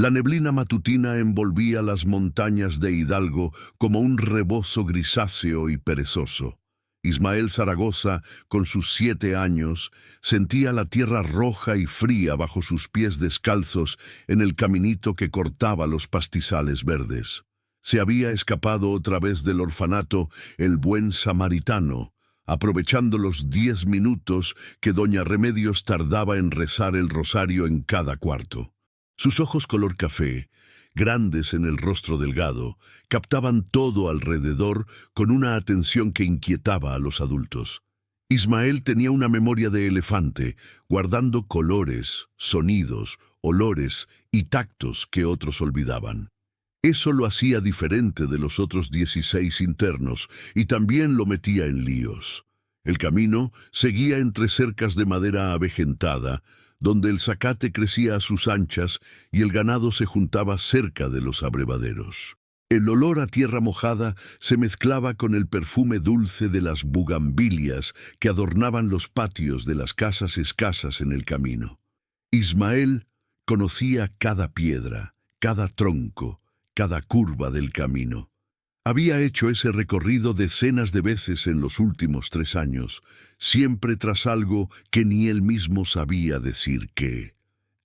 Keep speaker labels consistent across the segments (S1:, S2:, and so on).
S1: La neblina matutina envolvía las montañas de Hidalgo como un rebozo grisáceo y perezoso. Ismael Zaragoza, con sus 7 años, sentía la tierra roja y fría bajo sus pies descalzos en el caminito que cortaba los pastizales verdes. Se había escapado otra vez del orfanato el buen samaritano, aprovechando los 10 minutos que doña Remedios tardaba en rezar el rosario en cada cuarto. Sus ojos color café, grandes en el rostro delgado, captaban todo alrededor con una atención que inquietaba a los adultos. Ismael tenía una memoria de elefante, guardando colores, sonidos, olores y tactos que otros olvidaban. Eso lo hacía diferente de los otros 16 internos y también lo metía en líos. El camino seguía entre cercas de madera avejentada, donde el zacate crecía a sus anchas y el ganado se juntaba cerca de los abrevaderos. El olor a tierra mojada se mezclaba con el perfume dulce de las bugambilias que adornaban los patios de las casas escasas en el camino. Ismael conocía cada piedra, cada tronco, cada curva del camino. Había hecho ese recorrido decenas de veces en los últimos 3 años, siempre tras algo que ni él mismo sabía decir qué.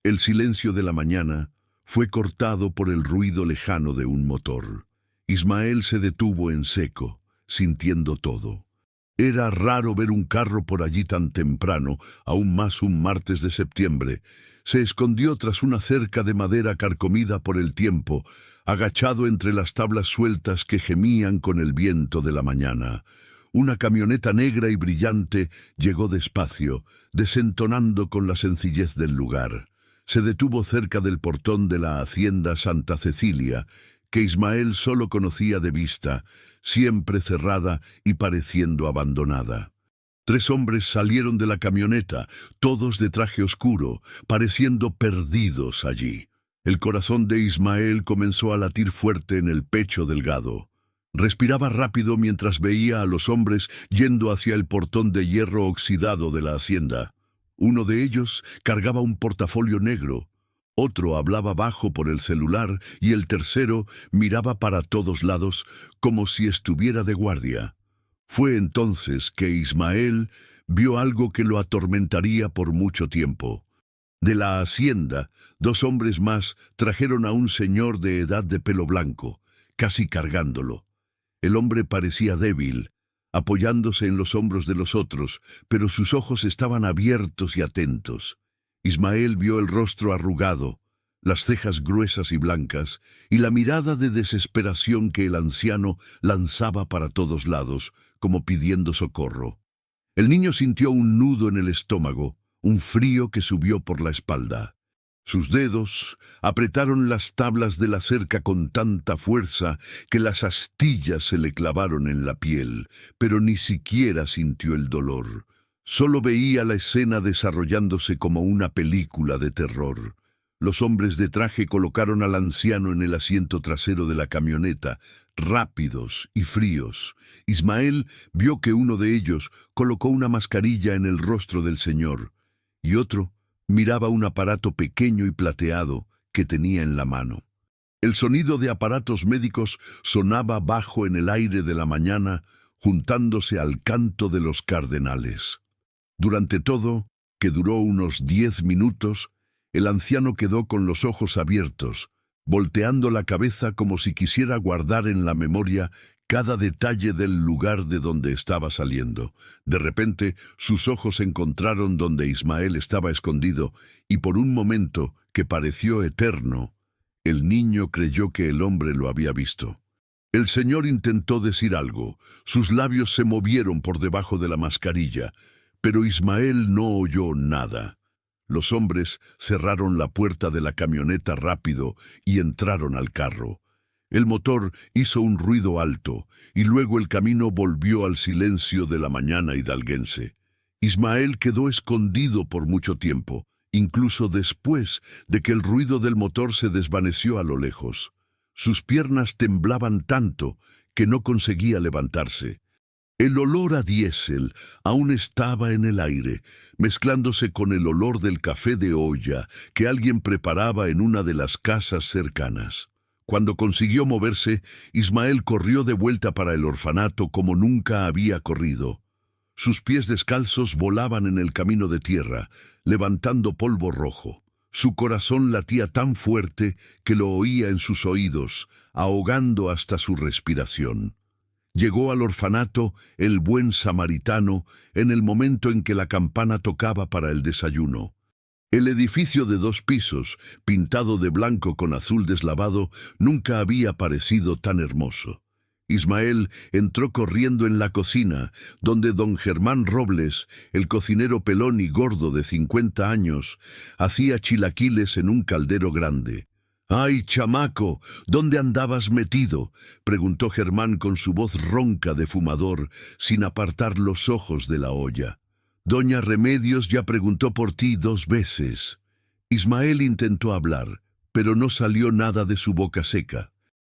S1: El silencio de la mañana fue cortado por el ruido lejano de un motor. Ismael se detuvo en seco, sintiendo todo. Era raro ver un carro por allí tan temprano, aún más un martes de septiembre. Se escondió tras una cerca de madera carcomida por el tiempo, agachado entre las tablas sueltas que gemían con el viento de la mañana. Una camioneta negra y brillante llegó despacio, desentonando con la sencillez del lugar. Se detuvo cerca del portón de la hacienda Santa Cecilia, que Ismael solo conocía de vista, siempre cerrada y pareciendo abandonada. 3 hombres salieron de la camioneta, todos de traje oscuro, pareciendo perdidos allí. El corazón de Ismael comenzó a latir fuerte en el pecho delgado. Respiraba rápido mientras veía a los hombres yendo hacia el portón de hierro oxidado de la hacienda. Uno de ellos cargaba un portafolio negro, otro hablaba bajo por el celular y el tercero miraba para todos lados como si estuviera de guardia. Fue entonces que Ismael vio algo que lo atormentaría por mucho tiempo. De la hacienda, 2 hombres más trajeron a un señor de edad de pelo blanco, casi cargándolo. El hombre parecía débil, apoyándose en los hombros de los otros, pero sus ojos estaban abiertos y atentos. Ismael vio el rostro arrugado, las cejas gruesas y blancas, y la mirada de desesperación que el anciano lanzaba para todos lados, como pidiendo socorro. El niño sintió un nudo en el estómago, un frío que subió por la espalda. Sus dedos apretaron las tablas de la cerca con tanta fuerza que las astillas se le clavaron en la piel, pero ni siquiera sintió el dolor. Solo veía la escena desarrollándose como una película de terror. Los hombres de traje colocaron al anciano en el asiento trasero de la camioneta, rápidos y fríos. Ismael vio que uno de ellos colocó una mascarilla en el rostro del señor, y otro miraba un aparato pequeño y plateado que tenía en la mano. El sonido de aparatos médicos sonaba bajo en el aire de la mañana, juntándose al canto de los cardenales. Durante todo, que duró unos 10 minutos, el anciano quedó con los ojos abiertos, volteando la cabeza como si quisiera guardar en la memoria cada detalle del lugar de donde estaba saliendo. De repente, sus ojos encontraron donde Ismael estaba escondido, y por un momento, que pareció eterno, el niño creyó que el hombre lo había visto. El señor intentó decir algo, sus labios se movieron por debajo de la mascarilla, pero Ismael no oyó nada. Los hombres cerraron la puerta de la camioneta rápido y entraron al carro. El motor hizo un ruido alto, y luego el camino volvió al silencio de la mañana hidalguense. Ismael quedó escondido por mucho tiempo, incluso después de que el ruido del motor se desvaneció a lo lejos. Sus piernas temblaban tanto que no conseguía levantarse. El olor a diésel aún estaba en el aire, mezclándose con el olor del café de olla que alguien preparaba en una de las casas cercanas. Cuando consiguió moverse, Ismael corrió de vuelta para el orfanato como nunca había corrido. Sus pies descalzos volaban en el camino de tierra, levantando polvo rojo. Su corazón latía tan fuerte que lo oía en sus oídos, ahogando hasta su respiración. Llegó al orfanato el buen samaritano en el momento en que la campana tocaba para el desayuno. El edificio de 2 pisos, pintado de blanco con azul deslavado, nunca había parecido tan hermoso. Ismael entró corriendo en la cocina, donde don Germán Robles, el cocinero pelón y gordo de 50 años, hacía chilaquiles en un caldero grande. «¡Ay, chamaco! ¿Dónde andabas metido?», preguntó Germán con su voz ronca de fumador, sin apartar los ojos de la olla. «Doña Remedios ya preguntó por ti 2 veces». Ismael intentó hablar, pero no salió nada de su boca seca.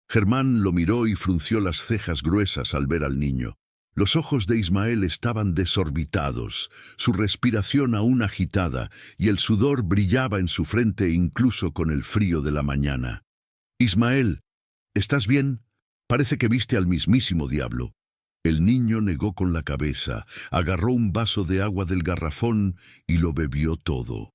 S1: Germán lo miró y frunció las cejas gruesas al ver al niño. Los ojos de Ismael estaban desorbitados, su respiración aún agitada, y el sudor brillaba en su frente incluso con el frío de la mañana. «Ismael, ¿estás bien? Parece que viste al mismísimo diablo». El niño negó con la cabeza, agarró un vaso de agua del garrafón y lo bebió todo.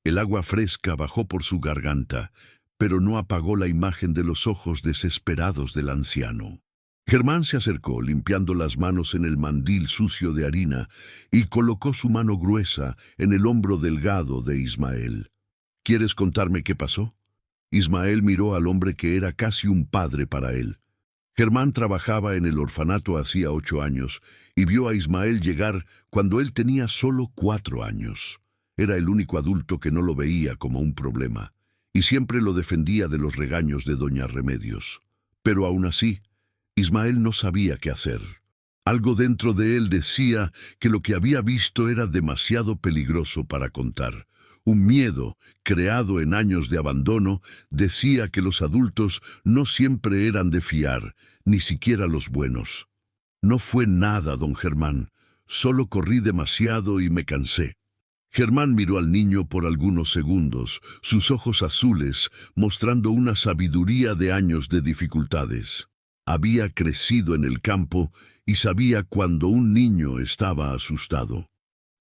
S1: El agua fresca bajó por su garganta, pero no apagó la imagen de los ojos desesperados del anciano. Germán se acercó, limpiando las manos en el mandil sucio de harina, y colocó su mano gruesa en el hombro delgado de Ismael. «¿Quieres contarme qué pasó?». Ismael miró al hombre que era casi un padre para él. Germán trabajaba en el orfanato hacía 8 años y vio a Ismael llegar cuando él tenía solo 4 años. Era el único adulto que no lo veía como un problema, y siempre lo defendía de los regaños de doña Remedios. Pero aún así, Ismael no sabía qué hacer. Algo dentro de él decía que lo que había visto era demasiado peligroso para contar. Un miedo, creado en años de abandono, decía que los adultos no siempre eran de fiar, ni siquiera los buenos. «No fue nada, don Germán. Solo corrí demasiado y me cansé». Germán miró al niño por algunos segundos, sus ojos azules mostrando una sabiduría de años de dificultades. Había crecido en el campo y sabía cuando un niño estaba asustado.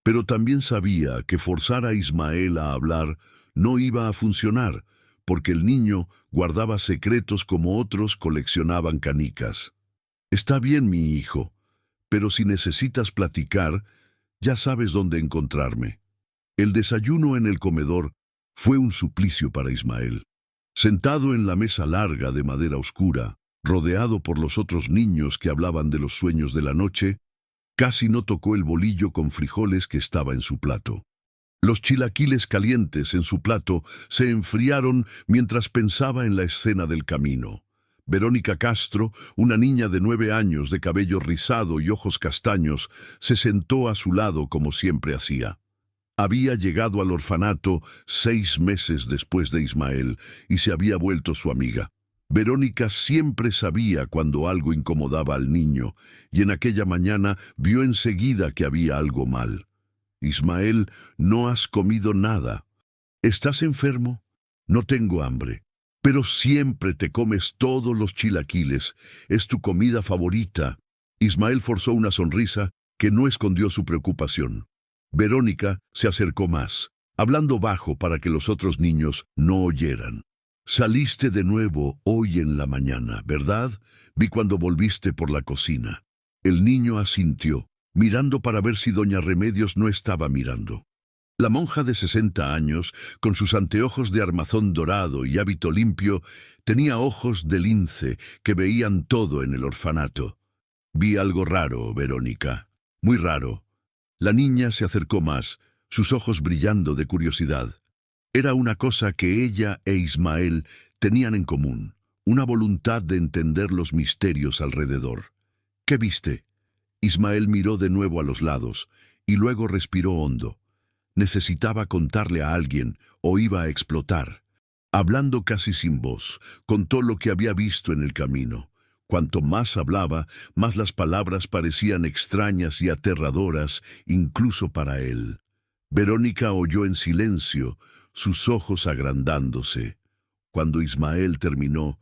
S1: Pero también sabía que forzar a Ismael a hablar no iba a funcionar, porque el niño guardaba secretos como otros coleccionaban canicas. «Está bien, mi hijo, pero si necesitas platicar, ya sabes dónde encontrarme». El desayuno en el comedor fue un suplicio para Ismael. Sentado en la mesa larga de madera oscura, rodeado por los otros niños que hablaban de los sueños de la noche, casi no tocó el bolillo con frijoles que estaba en su plato. Los chilaquiles calientes en su plato se enfriaron mientras pensaba en la escena del camino. Verónica Castro, una niña de 9 años de cabello rizado y ojos castaños, se sentó a su lado como siempre hacía. Había llegado al orfanato 6 meses después de Ismael y se había vuelto su amiga. Verónica siempre sabía cuando algo incomodaba al niño, y en aquella mañana vio enseguida que había algo mal. «Ismael, no has comido nada. ¿Estás enfermo?». «No tengo hambre». «Pero siempre te comes todos los chilaquiles. Es tu comida favorita». Ismael forzó una sonrisa que no escondió su preocupación. Verónica se acercó más, hablando bajo para que los otros niños no oyeran. «Saliste de nuevo hoy en la mañana, ¿verdad? Vi cuando volviste por la cocina». El niño asintió, mirando para ver si doña Remedios no estaba mirando. La monja de 60 años, con sus anteojos de armazón dorado y hábito limpio, tenía ojos de lince que veían todo en el orfanato. «Vi algo raro, Verónica, muy raro». La niña se acercó más, sus ojos brillando de curiosidad. Era una cosa que ella e Ismael tenían en común, una voluntad de entender los misterios alrededor. «¿Qué viste?». Ismael miró de nuevo a los lados y luego respiró hondo. Necesitaba contarle a alguien o iba a explotar. Hablando casi sin voz, contó lo que había visto en el camino. Cuanto más hablaba, más las palabras parecían extrañas y aterradoras, incluso para él. Verónica oyó en silencio, sus ojos agrandándose. Cuando Ismael terminó,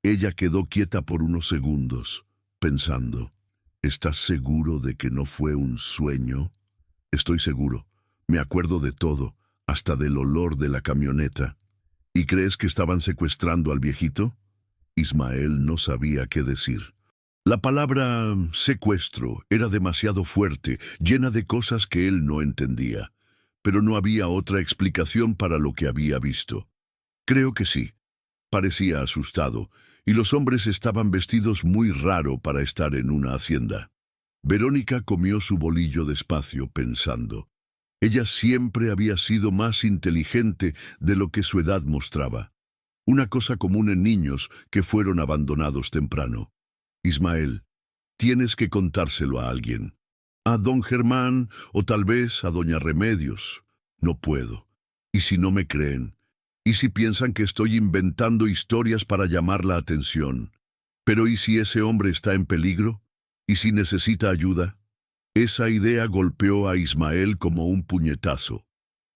S1: ella quedó quieta por unos segundos, pensando, ¿estás seguro de que no fue un sueño? Estoy seguro. Me acuerdo de todo, hasta del olor de la camioneta. ¿Y crees que estaban secuestrando al viejito? Ismael no sabía qué decir. La palabra secuestro era demasiado fuerte, llena de cosas que él no entendía. Pero no había otra explicación para lo que había visto. Creo que sí. Parecía asustado, y los hombres estaban vestidos muy raro para estar en una hacienda. Verónica comió su bolillo despacio, pensando. Ella siempre había sido más inteligente de lo que su edad mostraba. Una cosa común en niños que fueron abandonados temprano. Ismael, tienes que contárselo a alguien. A don Germán o tal vez a doña Remedios. No puedo. ¿Y si no me creen? ¿Y si piensan que estoy inventando historias para llamar la atención? ¿Pero y si ese hombre está en peligro? ¿Y si necesita ayuda? Esa idea golpeó a Ismael como un puñetazo.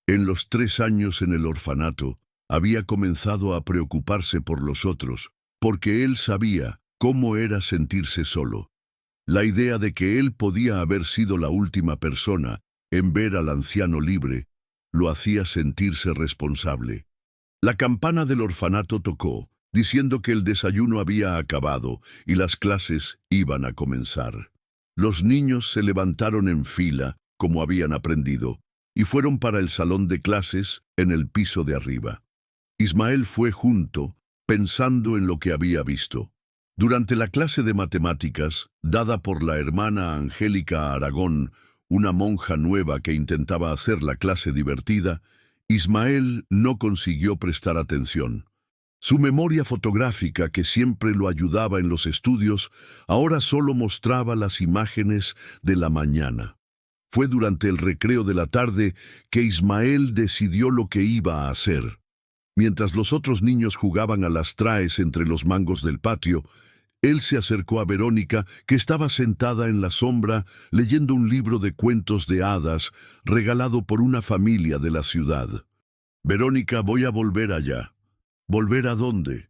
S1: En los 3 años en el orfanato, había comenzado a preocuparse por los otros, porque él sabía cómo era sentirse solo. La idea de que él podía haber sido la última persona en ver al anciano libre, lo hacía sentirse responsable. La campana del orfanato tocó, diciendo que el desayuno había acabado y las clases iban a comenzar. Los niños se levantaron en fila, como habían aprendido, y fueron para el salón de clases en el piso de arriba. Ismael fue junto, pensando en lo que había visto. Durante la clase de matemáticas, dada por la hermana Angélica Aragón, una monja nueva que intentaba hacer la clase divertida, Ismael no consiguió prestar atención. Su memoria fotográfica, que siempre lo ayudaba en los estudios, ahora solo mostraba las imágenes de la mañana. Fue durante el recreo de la tarde que Ismael decidió lo que iba a hacer. Mientras los otros niños jugaban a las traes entre los mangos del patio, él se acercó a Verónica, que estaba sentada en la sombra leyendo un libro de cuentos de hadas regalado por una familia de la ciudad. Verónica, voy a volver allá. ¿Volver a dónde?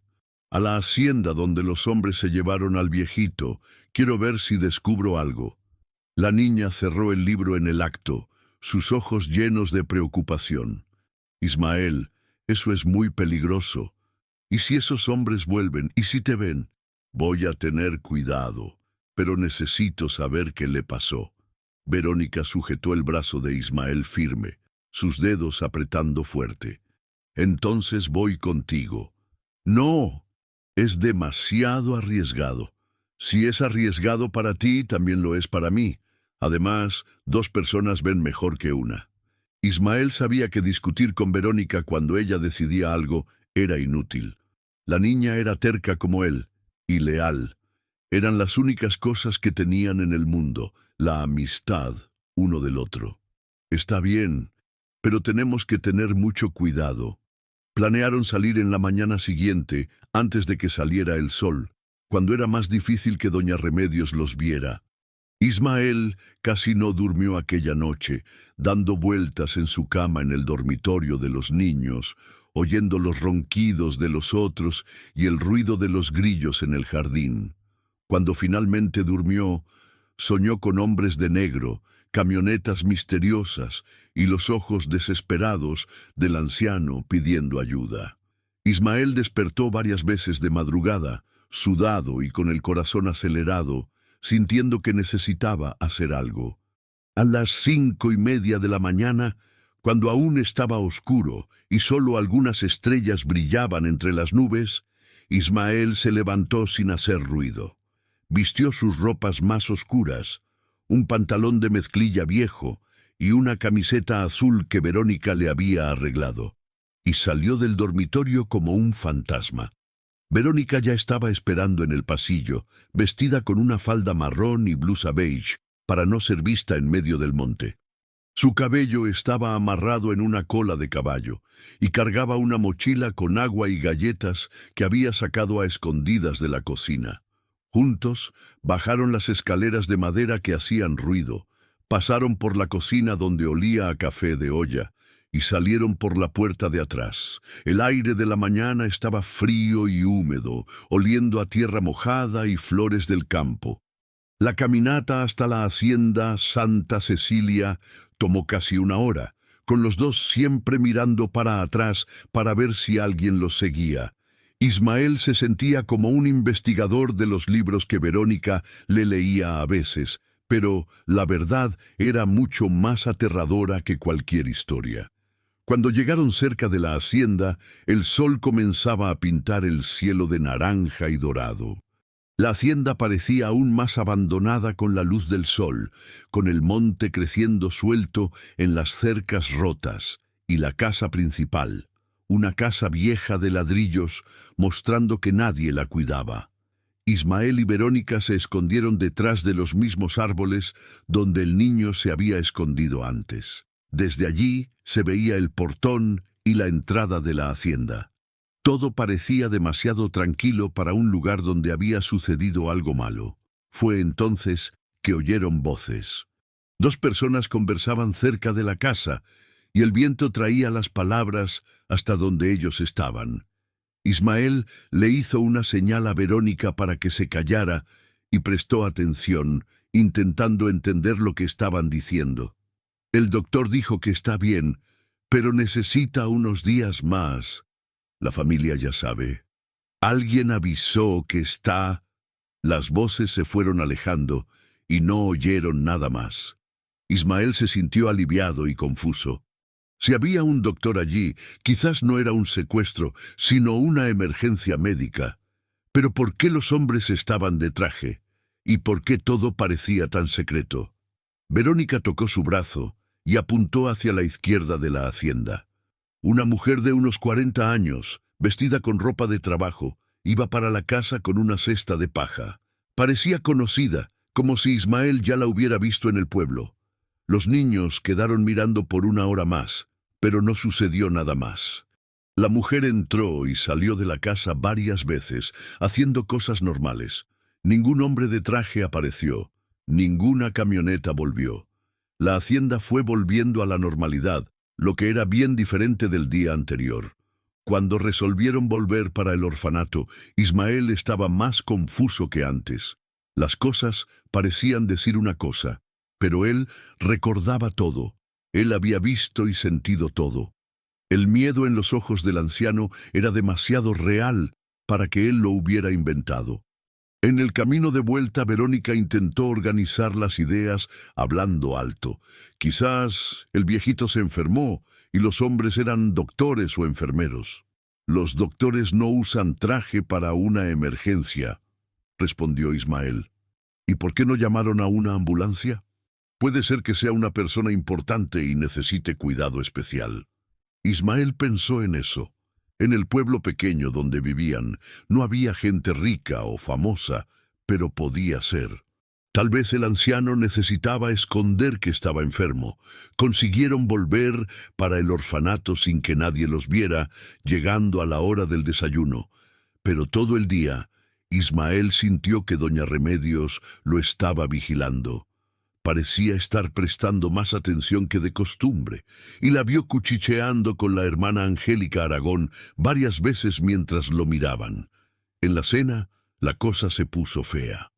S1: A la hacienda donde los hombres se llevaron al viejito. Quiero ver si descubro algo. La niña cerró el libro en el acto, sus ojos llenos de preocupación. Ismael, eso es muy peligroso. ¿Y si esos hombres vuelven? ¿Y si te ven? Voy a tener cuidado, pero necesito saber qué le pasó. Verónica sujetó el brazo de Ismael firme, sus dedos apretando fuerte. Entonces voy contigo. No, es demasiado arriesgado. Si es arriesgado para ti, también lo es para mí. Además, 2 personas ven mejor que una. Ismael sabía que discutir con Verónica cuando ella decidía algo era inútil. La niña era terca como él, y leal. Eran las únicas cosas que tenían en el mundo, la amistad uno del otro. Está bien, pero tenemos que tener mucho cuidado. Planearon salir en la mañana siguiente, antes de que saliera el sol, cuando era más difícil que doña Remedios los viera. Ismael casi no durmió aquella noche, dando vueltas en su cama en el dormitorio de los niños, oyendo los ronquidos de los otros y el ruido de los grillos en el jardín. Cuando finalmente durmió, soñó con hombres de negro, camionetas misteriosas y los ojos desesperados del anciano pidiendo ayuda. Ismael despertó varias veces de madrugada, sudado y con el corazón acelerado, sintiendo que necesitaba hacer algo. A las 5:30 de la mañana, cuando aún estaba oscuro y solo algunas estrellas brillaban entre las nubes, Ismael se levantó sin hacer ruido. Vistió sus ropas más oscuras, un pantalón de mezclilla viejo y una camiseta azul que Verónica le había arreglado, y salió del dormitorio como un fantasma. Verónica ya estaba esperando en el pasillo, vestida con una falda marrón y blusa beige, para no ser vista en medio del monte. Su cabello estaba amarrado en una cola de caballo, y cargaba una mochila con agua y galletas que había sacado a escondidas de la cocina. Juntos bajaron las escaleras de madera que hacían ruido, pasaron por la cocina donde olía a café de olla y salieron por la puerta de atrás. El aire de la mañana estaba frío y húmedo, oliendo a tierra mojada y flores del campo. La caminata hasta la hacienda Santa Cecilia tomó casi una hora, con los dos siempre mirando para atrás para ver si alguien los seguía. Ismael se sentía como un investigador de los libros que Verónica le leía a veces, pero la verdad era mucho más aterradora que cualquier historia. Cuando llegaron cerca de la hacienda, el sol comenzaba a pintar el cielo de naranja y dorado. La hacienda parecía aún más abandonada con la luz del sol, con el monte creciendo suelto en las cercas rotas, y la casa principal, una casa vieja de ladrillos, mostrando que nadie la cuidaba. Ismael y Verónica se escondieron detrás de los mismos árboles donde el niño se había escondido antes. Desde allí se veía el portón y la entrada de la hacienda. Todo parecía demasiado tranquilo para un lugar donde había sucedido algo malo. Fue entonces que oyeron voces. Dos personas conversaban cerca de la casa, y el viento traía las palabras hasta donde ellos estaban. Ismael le hizo una señal a Verónica para que se callara y prestó atención, intentando entender lo que estaban diciendo. El doctor dijo que está bien, pero necesita unos días más. La familia ya sabe. Alguien avisó que está... Las voces se fueron alejando y no oyeron nada más. Ismael se sintió aliviado y confuso. Si había un doctor allí, quizás no era un secuestro, sino una emergencia médica. Pero ¿por qué los hombres estaban de traje? ¿Y por qué todo parecía tan secreto? Verónica tocó su brazo y apuntó hacia la izquierda de la hacienda. Una mujer de unos 40 años, vestida con ropa de trabajo, iba para la casa con una cesta de paja. Parecía conocida, como si Ismael ya la hubiera visto en el pueblo. Los niños quedaron mirando por una hora más, pero no sucedió nada más. La mujer entró y salió de la casa varias veces, haciendo cosas normales. Ningún hombre de traje apareció, ninguna camioneta volvió. La hacienda fue volviendo a la normalidad, lo que era bien diferente del día anterior. Cuando resolvieron volver para el orfanato, Ismael estaba más confuso que antes. Las cosas parecían decir una cosa, pero él recordaba todo. Él había visto y sentido todo. El miedo en los ojos del anciano era demasiado real para que él lo hubiera inventado. En el camino de vuelta, Verónica intentó organizar las ideas hablando alto. Quizás el viejito se enfermó y los hombres eran doctores o enfermeros. Los doctores no usan traje para una emergencia, respondió Ismael. ¿Y por qué no llamaron a una ambulancia? Puede ser que sea una persona importante y necesite cuidado especial. Ismael pensó en eso. En el pueblo pequeño donde vivían, no había gente rica o famosa, pero podía ser. Tal vez el anciano necesitaba esconder que estaba enfermo. Consiguieron volver para el orfanato sin que nadie los viera, llegando a la hora del desayuno. Pero todo el día, Ismael sintió que doña Remedios lo estaba vigilando. Parecía estar prestando más atención que de costumbre, y la vio cuchicheando con la hermana Angélica Aragón varias veces mientras lo miraban. En la cena, la cosa se puso fea.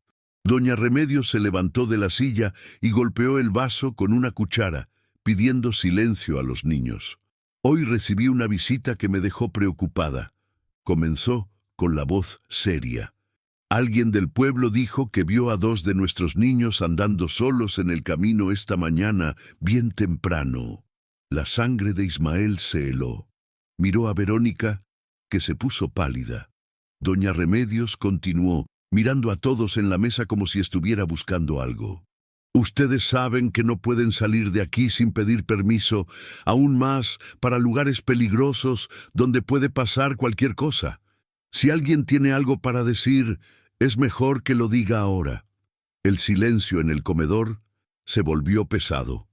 S1: Doña Remedios se levantó de la silla y golpeó el vaso con una cuchara, pidiendo silencio a los niños. Hoy recibí una visita que me dejó preocupada. Comenzó con la voz seria. Alguien del pueblo dijo que vio a 2 de nuestros niños andando solos en el camino esta mañana, bien temprano. La sangre de Ismael se heló. Miró a Verónica, que se puso pálida. Doña Remedios continuó, mirando a todos en la mesa como si estuviera buscando algo. Ustedes saben que no pueden salir de aquí sin pedir permiso, aún más para lugares peligrosos donde puede pasar cualquier cosa. Si alguien tiene algo para decir, es mejor que lo diga ahora. El silencio en el comedor se volvió pesado.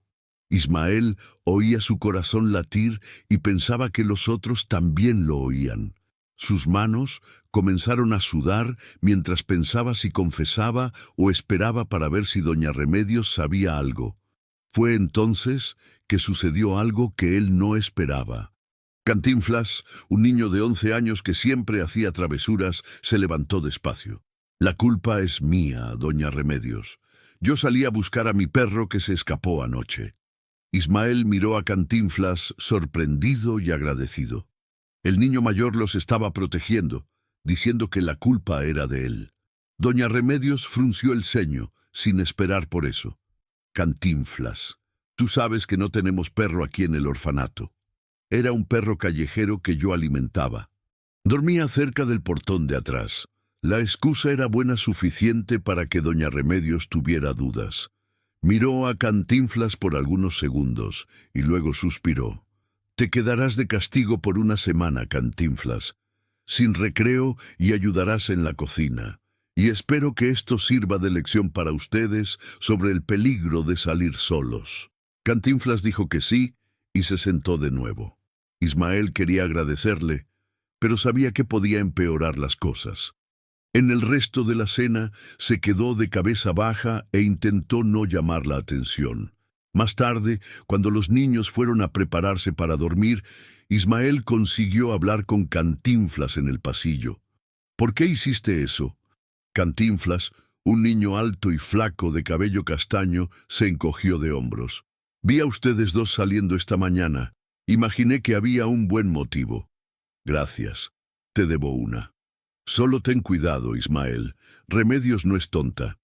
S1: Ismael oía su corazón latir y pensaba que los otros también lo oían. Sus manos comenzaron a sudar mientras pensaba si confesaba o esperaba para ver si doña Remedios sabía algo. Fue entonces que sucedió algo que él no esperaba. Cantinflas, un niño de 11 años que siempre hacía travesuras, se levantó despacio. «La culpa es mía, doña Remedios. Yo salí a buscar a mi perro que se escapó anoche». Ismael miró a Cantinflas sorprendido y agradecido. El niño mayor los estaba protegiendo, diciendo que la culpa era de él. Doña Remedios frunció el ceño, sin esperar por eso. «Cantinflas, tú sabes que no tenemos perro aquí en el orfanato. Era un perro callejero que yo alimentaba. Dormía cerca del portón de atrás. La excusa era buena suficiente para que doña Remedios tuviera dudas. Miró a Cantinflas por algunos segundos y luego suspiró. «Te quedarás de castigo por una semana, Cantinflas, sin recreo, y ayudarás en la cocina. Y espero que esto sirva de lección para ustedes sobre el peligro de salir solos». Cantinflas dijo que sí y se sentó de nuevo. Ismael quería agradecerle, pero sabía que podía empeorar las cosas. En el resto de la cena se quedó de cabeza baja e intentó no llamar la atención. Más tarde, cuando los niños fueron a prepararse para dormir, Ismael consiguió hablar con Cantinflas en el pasillo. «¿Por qué hiciste eso?» Cantinflas, un niño alto y flaco de cabello castaño, se encogió de hombros. «Vi a ustedes dos saliendo esta mañana. Imaginé que había un buen motivo». «Gracias. Te debo una». «Solo ten cuidado, Ismael. Remedios no es tonta.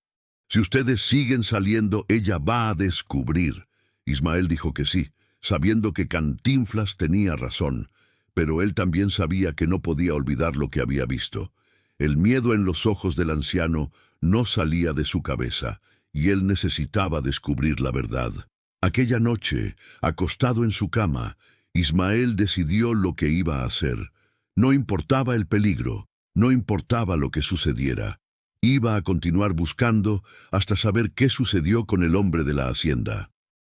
S1: Si ustedes siguen saliendo, ella va a descubrir». Ismael dijo que sí, sabiendo que Cantinflas tenía razón, pero él también sabía que no podía olvidar lo que había visto. El miedo en los ojos del anciano no salía de su cabeza, y él necesitaba descubrir la verdad. Aquella noche, acostado en su cama, Ismael decidió lo que iba a hacer. No importaba el peligro, no importaba lo que sucediera. Iba a continuar buscando hasta saber qué sucedió con el hombre de la hacienda.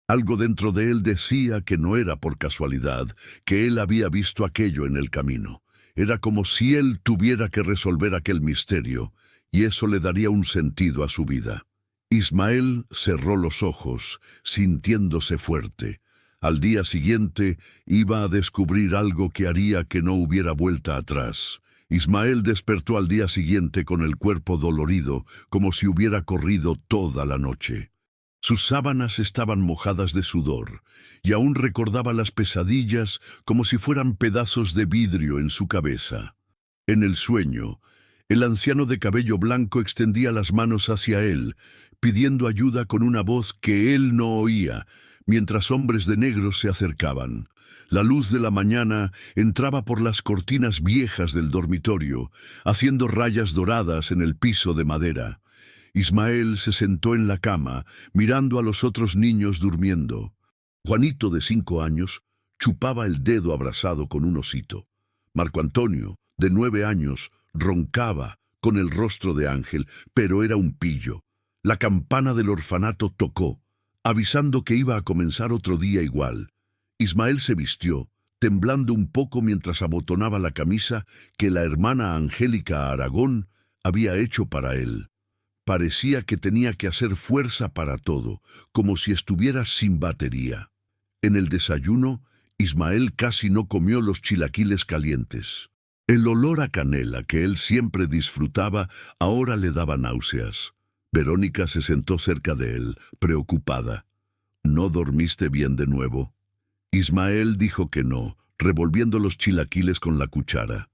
S1: Algo dentro de él decía que no era por casualidad, que él había visto aquello en el camino. Era como si él tuviera que resolver aquel misterio, y eso le daría un sentido a su vida. Ismael cerró los ojos, sintiéndose fuerte. Al día siguiente iba a descubrir algo que haría que no hubiera vuelta atrás. Ismael despertó al día siguiente con el cuerpo dolorido, como si hubiera corrido toda la noche. Sus sábanas estaban mojadas de sudor, y aún recordaba las pesadillas como si fueran pedazos de vidrio en su cabeza. En el sueño, el anciano de cabello blanco extendía las manos hacia él, pidiendo ayuda con una voz que él no oía, mientras hombres de negro se acercaban. La luz de la mañana entraba por las cortinas viejas del dormitorio, haciendo rayas doradas en el piso de madera. Ismael se sentó en la cama, mirando a los otros niños durmiendo. Juanito, de 5 años, chupaba el dedo abrazado con un osito. Marco Antonio, de 9 años, roncaba con el rostro de ángel, pero era un pillo. La campana del orfanato tocó, avisando que iba a comenzar otro día igual. Ismael se vistió, temblando un poco mientras abotonaba la camisa que la hermana Angélica Aragón había hecho para él. Parecía que tenía que hacer fuerza para todo, como si estuviera sin batería. En el desayuno, Ismael casi no comió los chilaquiles calientes. El olor a canela que él siempre disfrutaba ahora le daba náuseas. Verónica se sentó cerca de él, preocupada. «¿No dormiste bien de nuevo?» Ismael dijo que no, revolviendo los chilaquiles con la cuchara.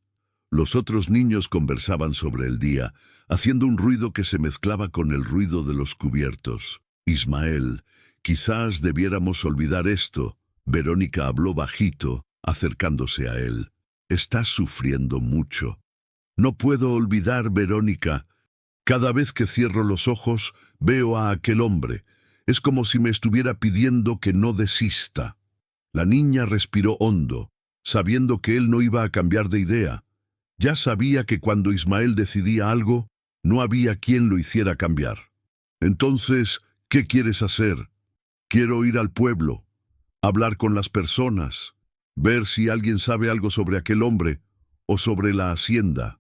S1: Los otros niños conversaban sobre el día, haciendo un ruido que se mezclaba con el ruido de los cubiertos. «Ismael, quizás debiéramos olvidar esto». Verónica habló bajito, acercándose a él. «Estás sufriendo mucho». «No puedo olvidar, Verónica. Cada vez que cierro los ojos, veo a aquel hombre. Es como si me estuviera pidiendo que no desista». La niña respiró hondo, sabiendo que él no iba a cambiar de idea. Ya sabía que cuando Ismael decidía algo, no había quien lo hiciera cambiar. «Entonces, ¿qué quieres hacer?» «Quiero ir al pueblo, hablar con las personas, ver si alguien sabe algo sobre aquel hombre o sobre la hacienda».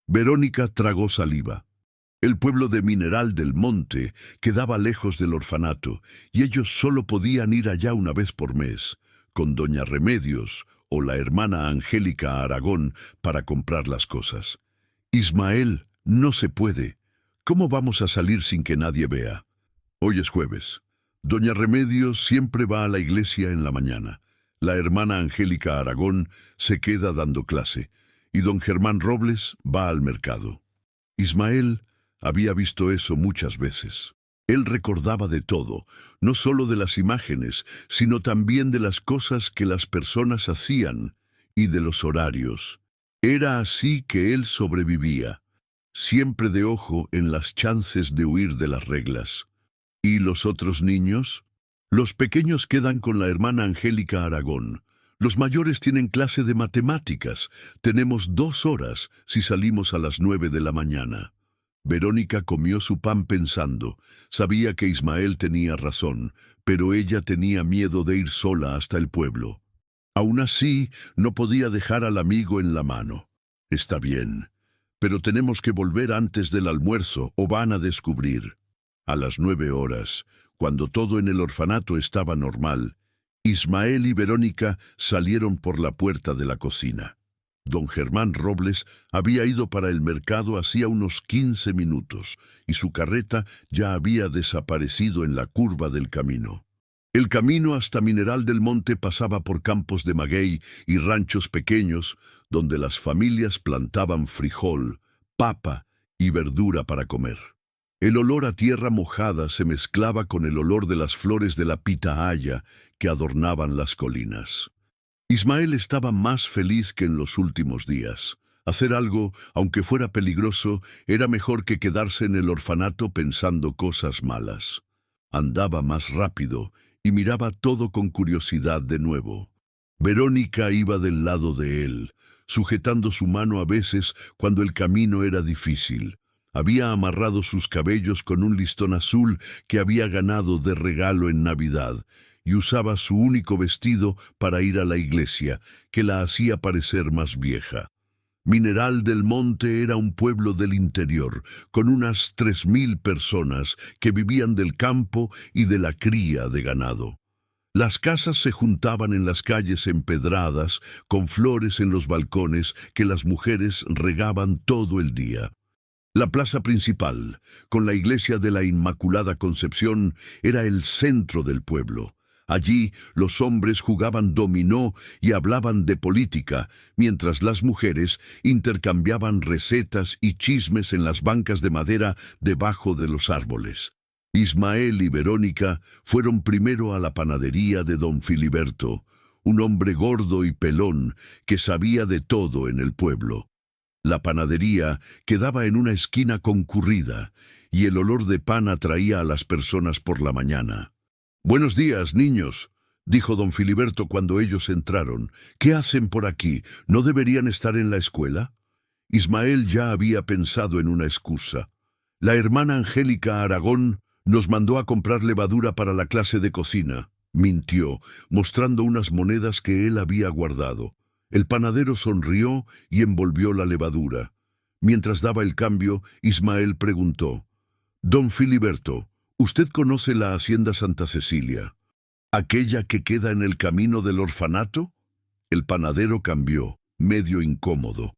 S1: Verónica tragó saliva. El pueblo de Mineral del Monte quedaba lejos del orfanato, y ellos solo podían ir allá una vez por mes, con doña Remedios o la hermana Angélica Aragón para comprar las cosas. Ismael, no se puede. ¿Cómo vamos a salir sin que nadie vea? Hoy es jueves. Doña Remedios siempre va a la iglesia en la mañana. La hermana Angélica Aragón se queda dando clase, y don Germán Robles va al mercado. Ismael había visto eso muchas veces. Él recordaba de todo, no solo de las imágenes, sino también de las cosas que las personas hacían y de los horarios. Era así que él sobrevivía, siempre de ojo en las chances de huir de las reglas. ¿Y los otros niños? Los pequeños quedan con la hermana Angélica Aragón. Los mayores tienen clase de matemáticas. Tenemos 2 horas si salimos a las 9 de la mañana. Verónica comió su pan pensando. Sabía que Ismael tenía razón, pero ella tenía miedo de ir sola hasta el pueblo. Aún así, no podía dejar al amigo en la mano. Está bien, pero tenemos que volver antes del almuerzo o van a descubrir. A las 9 horas, cuando todo en el orfanato estaba normal, Ismael y Verónica salieron por la puerta de la cocina. Don Germán Robles había ido para el mercado hacía unos 15 minutos y su carreta ya había desaparecido en la curva del camino. El camino hasta Mineral del Monte pasaba por campos de maguey y ranchos pequeños donde las familias plantaban frijol, papa y verdura para comer. El olor a tierra mojada se mezclaba con el olor de las flores de la pitahaya que adornaban las colinas. Ismael estaba más feliz que en los últimos días. Hacer algo, aunque fuera peligroso, era mejor que quedarse en el orfanato pensando cosas malas. Andaba más rápido y miraba todo con curiosidad de nuevo. Verónica iba del lado de él, sujetando su mano a veces cuando el camino era difícil. Había amarrado sus cabellos con un listón azul que había ganado de regalo en Navidad, y usaba su único vestido para ir a la iglesia, que la hacía parecer más vieja. Mineral del Monte era un pueblo del interior, con unas 3.000 personas que vivían del campo y de la cría de ganado. Las casas se juntaban en las calles empedradas, con flores en los balcones que las mujeres regaban todo el día. La plaza principal, con la iglesia de la Inmaculada Concepción, era el centro del pueblo. Allí los hombres jugaban dominó y hablaban de política, mientras las mujeres intercambiaban recetas y chismes en las bancas de madera debajo de los árboles. Ismael y Verónica fueron primero a la panadería de don Filiberto, un hombre gordo y pelón que sabía de todo en el pueblo. La panadería quedaba en una esquina concurrida, y el olor de pan atraía a las personas por la mañana. «Buenos días, niños», dijo don Filiberto cuando ellos entraron. «¿Qué hacen por aquí? ¿No deberían estar en la escuela?» Ismael ya había pensado en una excusa. «La hermana Angélica Aragón nos mandó a comprar levadura para la clase de cocina», mintió, mostrando unas monedas que él había guardado. El panadero sonrió y envolvió la levadura. Mientras daba el cambio, Ismael preguntó: «Don Filiberto, ¿usted conoce la hacienda Santa Cecilia? ¿Aquella que queda en el camino del orfanato?» El panadero cambió, medio incómodo.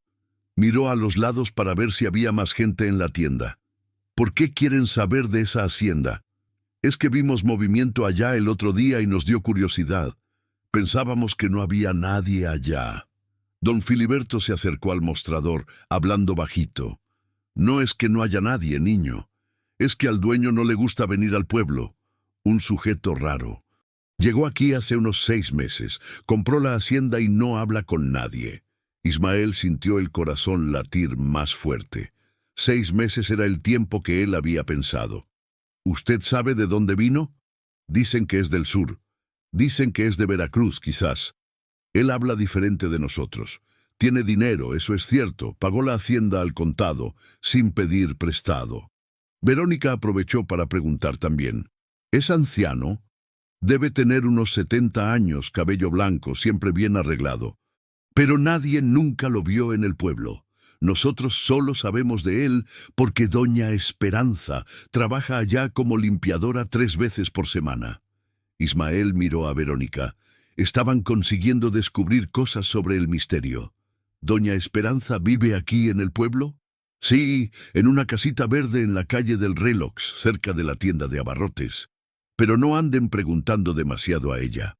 S1: Miró a los lados para ver si había más gente en la tienda. «¿Por qué quieren saber de esa hacienda?» «Es que vimos movimiento allá el otro día y nos dio curiosidad. Pensábamos que no había nadie allá». Don Filiberto se acercó al mostrador, hablando bajito. «No es que no haya nadie, niño. Es que al dueño no le gusta venir al pueblo. Un sujeto raro. Llegó aquí hace unos 6 meses, compró la hacienda y no habla con nadie». Ismael sintió el corazón latir más fuerte. 6 meses era el tiempo que él había pensado. «¿Usted sabe de dónde vino?» «Dicen que es del sur. Dicen que es de Veracruz, quizás. Él habla diferente de nosotros. Tiene dinero, eso es cierto. Pagó la hacienda al contado, sin pedir prestado». Verónica aprovechó para preguntar también: «¿Es anciano?» «Debe tener unos 70 años, cabello blanco, siempre bien arreglado. Pero nadie nunca lo vio en el pueblo. Nosotros solo sabemos de él porque doña Esperanza trabaja allá como limpiadora 3 veces por semana. Ismael miró a Verónica. Estaban consiguiendo descubrir cosas sobre el misterio. ¿Doña Esperanza vive aquí en el pueblo? Sí, en una casita verde en la calle del Relox, cerca de la tienda de abarrotes. Pero no anden preguntando demasiado a ella.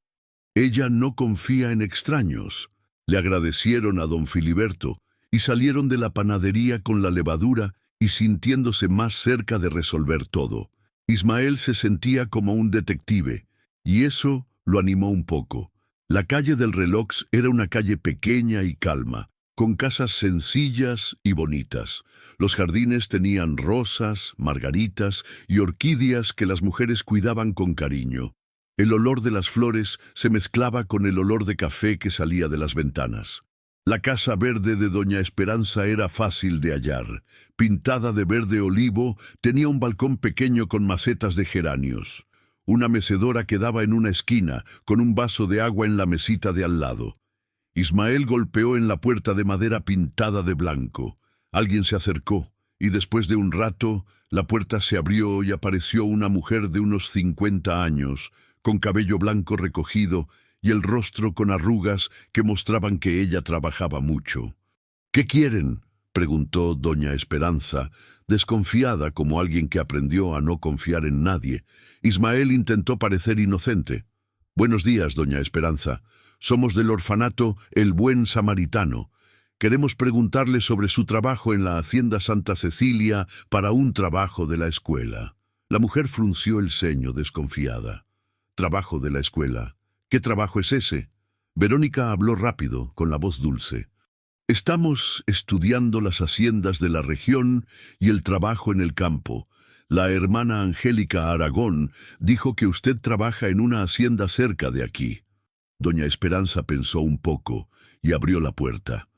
S1: Ella no confía en extraños. Le agradecieron a don Filiberto y salieron de la panadería con la levadura y sintiéndose más cerca de resolver todo. Ismael se sentía como un detective, y eso lo animó un poco. La calle del Relox era una calle pequeña y calma, con casas sencillas y bonitas. Los jardines tenían rosas, margaritas y orquídeas que las mujeres cuidaban con cariño. El olor de las flores se mezclaba con el olor de café que salía de las ventanas. La casa verde de doña Esperanza era fácil de hallar. Pintada de verde olivo, tenía un balcón pequeño con macetas de geranios. Una mecedora quedaba en una esquina, con un vaso de agua en la mesita de al lado. Ismael golpeó en la puerta de madera pintada de blanco. Alguien se acercó, y después de un rato, la puerta se abrió y apareció una mujer de unos 50 años, con cabello blanco recogido y el rostro con arrugas que mostraban que ella trabajaba mucho. ¿Qué quieren?, preguntó doña Esperanza, desconfiada como alguien que aprendió a no confiar en nadie. Ismael intentó parecer inocente. Buenos días, doña Esperanza. Somos del orfanato El Buen Samaritano. Queremos preguntarle sobre su trabajo en la Hacienda Santa Cecilia para un trabajo de la escuela. La mujer frunció el ceño, desconfiada. Trabajo de la escuela. ¿Qué trabajo es ese? Verónica habló rápido, con la voz dulce. Estamos estudiando las haciendas de la región y el trabajo en el campo. La hermana Angélica Aragón dijo que usted trabaja en una hacienda cerca de aquí. Doña Esperanza pensó un poco y abrió la puerta.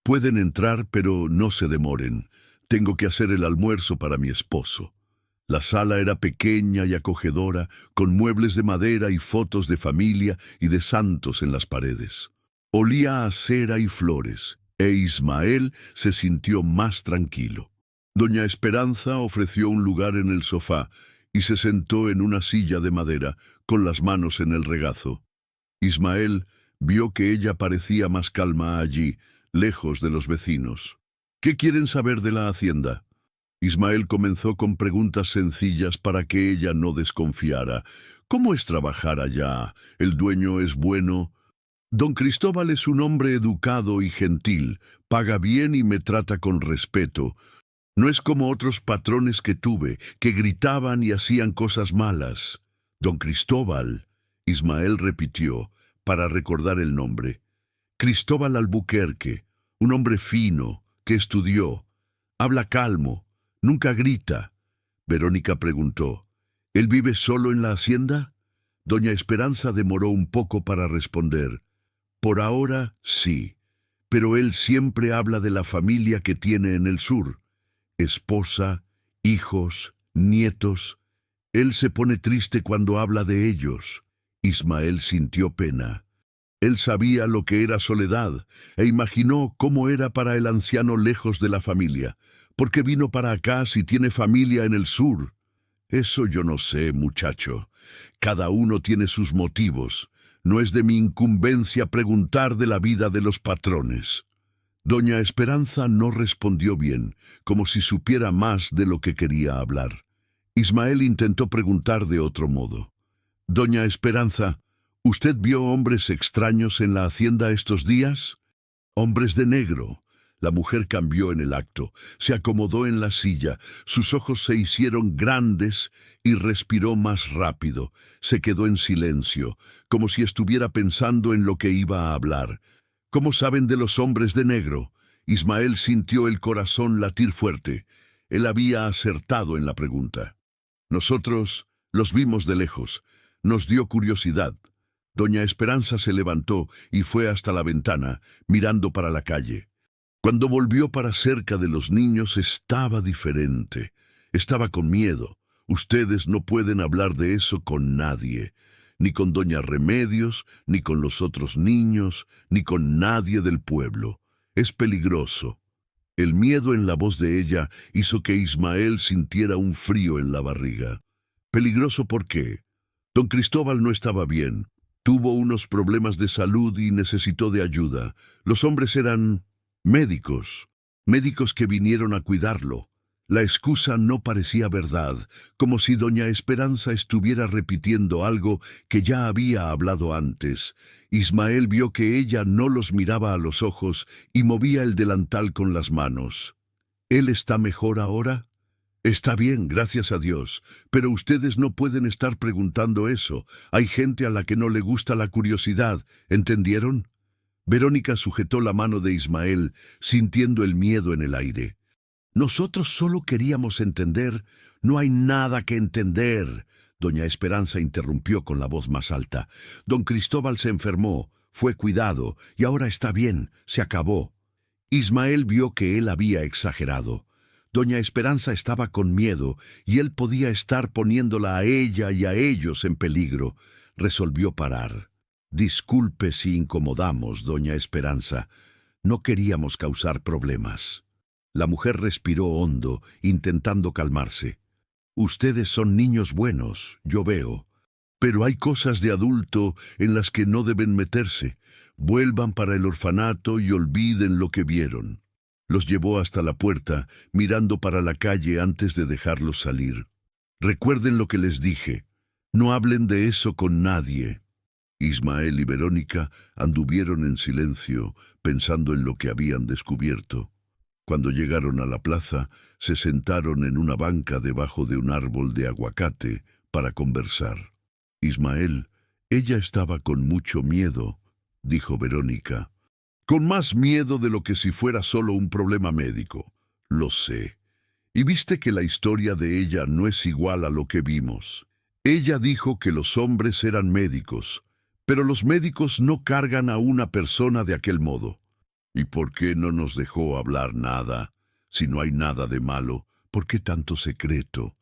S1: Pueden entrar, pero no se demoren. Tengo que hacer el almuerzo para mi esposo. La sala era pequeña y acogedora, con muebles de madera y fotos de familia y de santos en las paredes. Olía a cera y flores, e Ismael se sintió más tranquilo. Doña Esperanza ofreció un lugar en el sofá y se sentó en una silla de madera, con las manos en el regazo. Ismael vio que ella parecía más calma allí, lejos de los vecinos. ¿Qué quieren saber de la hacienda? Ismael comenzó con preguntas sencillas para que ella no desconfiara. ¿Cómo es trabajar allá? ¿El dueño es bueno? Don Cristóbal es un hombre educado y gentil, paga bien y me trata con respeto. No es como otros patrones que tuve, que gritaban y hacían cosas malas. Don Cristóbal, Ismael repitió, para recordar el nombre. Cristóbal Albuquerque, un hombre fino, que estudió. Habla calmo, nunca grita. Verónica preguntó, ¿él vive solo en la hacienda? Doña Esperanza demoró un poco para responder. Por ahora, sí, pero él siempre habla de la familia que tiene en el sur. Esposa, hijos, nietos. Él se pone triste cuando habla de ellos. Ismael sintió pena. Él sabía lo que era soledad e imaginó cómo era para el anciano lejos de la familia. ¿Por qué vino para acá si tiene familia en el sur? Eso yo no sé, muchacho. Cada uno tiene sus motivos. No es de mi incumbencia preguntar de la vida de los patrones. Doña Esperanza no respondió bien, como si supiera más de lo que quería hablar. Ismael intentó preguntar de otro modo. Doña Esperanza, ¿usted vio hombres extraños en la hacienda estos días? Hombres de negro. La mujer cambió en el acto, se acomodó en la silla, sus ojos se hicieron grandes y respiró más rápido. Se quedó en silencio, como si estuviera pensando en lo que iba a hablar. ¿Cómo saben de los hombres de negro? Ismael sintió el corazón latir fuerte. Él había acertado en la pregunta. Nosotros los vimos de lejos. Nos dio curiosidad. Doña Esperanza se levantó y fue hasta la ventana, mirando para la calle. Cuando volvió para cerca de los niños estaba diferente. Estaba con miedo. Ustedes no pueden hablar de eso con nadie. Ni con doña Remedios, ni con los otros niños, ni con nadie del pueblo. Es peligroso. El miedo en la voz de ella hizo que Ismael sintiera un frío en la barriga. Peligroso, ¿por qué? Don Cristóbal no estaba bien. Tuvo unos problemas de salud y necesitó de ayuda. Los hombres eran médicos, médicos que vinieron a cuidarlo. La excusa no parecía verdad, como si doña Esperanza estuviera repitiendo algo que ya había hablado antes. Ismael vio que ella no los miraba a los ojos y movía el delantal con las manos. ¿Él está mejor ahora? Está bien, gracias a Dios, pero ustedes no pueden estar preguntando eso. Hay gente a la que no le gusta la curiosidad, ¿entendieron? Verónica sujetó la mano de Ismael, sintiendo el miedo en el aire. Nosotros solo queríamos entender. No hay nada que entender. Doña Esperanza interrumpió con la voz más alta. Don Cristóbal se enfermó, fue cuidado, y ahora está bien, se acabó. Ismael vio que él había exagerado. Doña Esperanza estaba con miedo, y él podía estar poniéndola a ella y a ellos en peligro. Resolvió parar. Disculpe si incomodamos, doña Esperanza. No queríamos causar problemas. La mujer respiró hondo, intentando calmarse. Ustedes son niños buenos, yo veo. Pero hay cosas de adulto en las que no deben meterse. Vuelvan para el orfanato y olviden lo que vieron. Los llevó hasta la puerta, mirando para la calle antes de dejarlos salir. Recuerden lo que les dije. No hablen de eso con nadie. Ismael y Verónica anduvieron en silencio, pensando en lo que habían descubierto. Cuando llegaron a la plaza, se sentaron en una banca debajo de un árbol de aguacate para conversar. Ismael, ella estaba con mucho miedo, dijo Verónica. Con más miedo de lo que si fuera solo un problema médico. Lo sé. Y viste que la historia de ella no es igual a lo que vimos. Ella dijo que los hombres eran médicos, pero los médicos no cargan a una persona de aquel modo. ¿Y por qué no nos dejó hablar nada? Si no hay nada de malo, ¿por qué tanto secreto?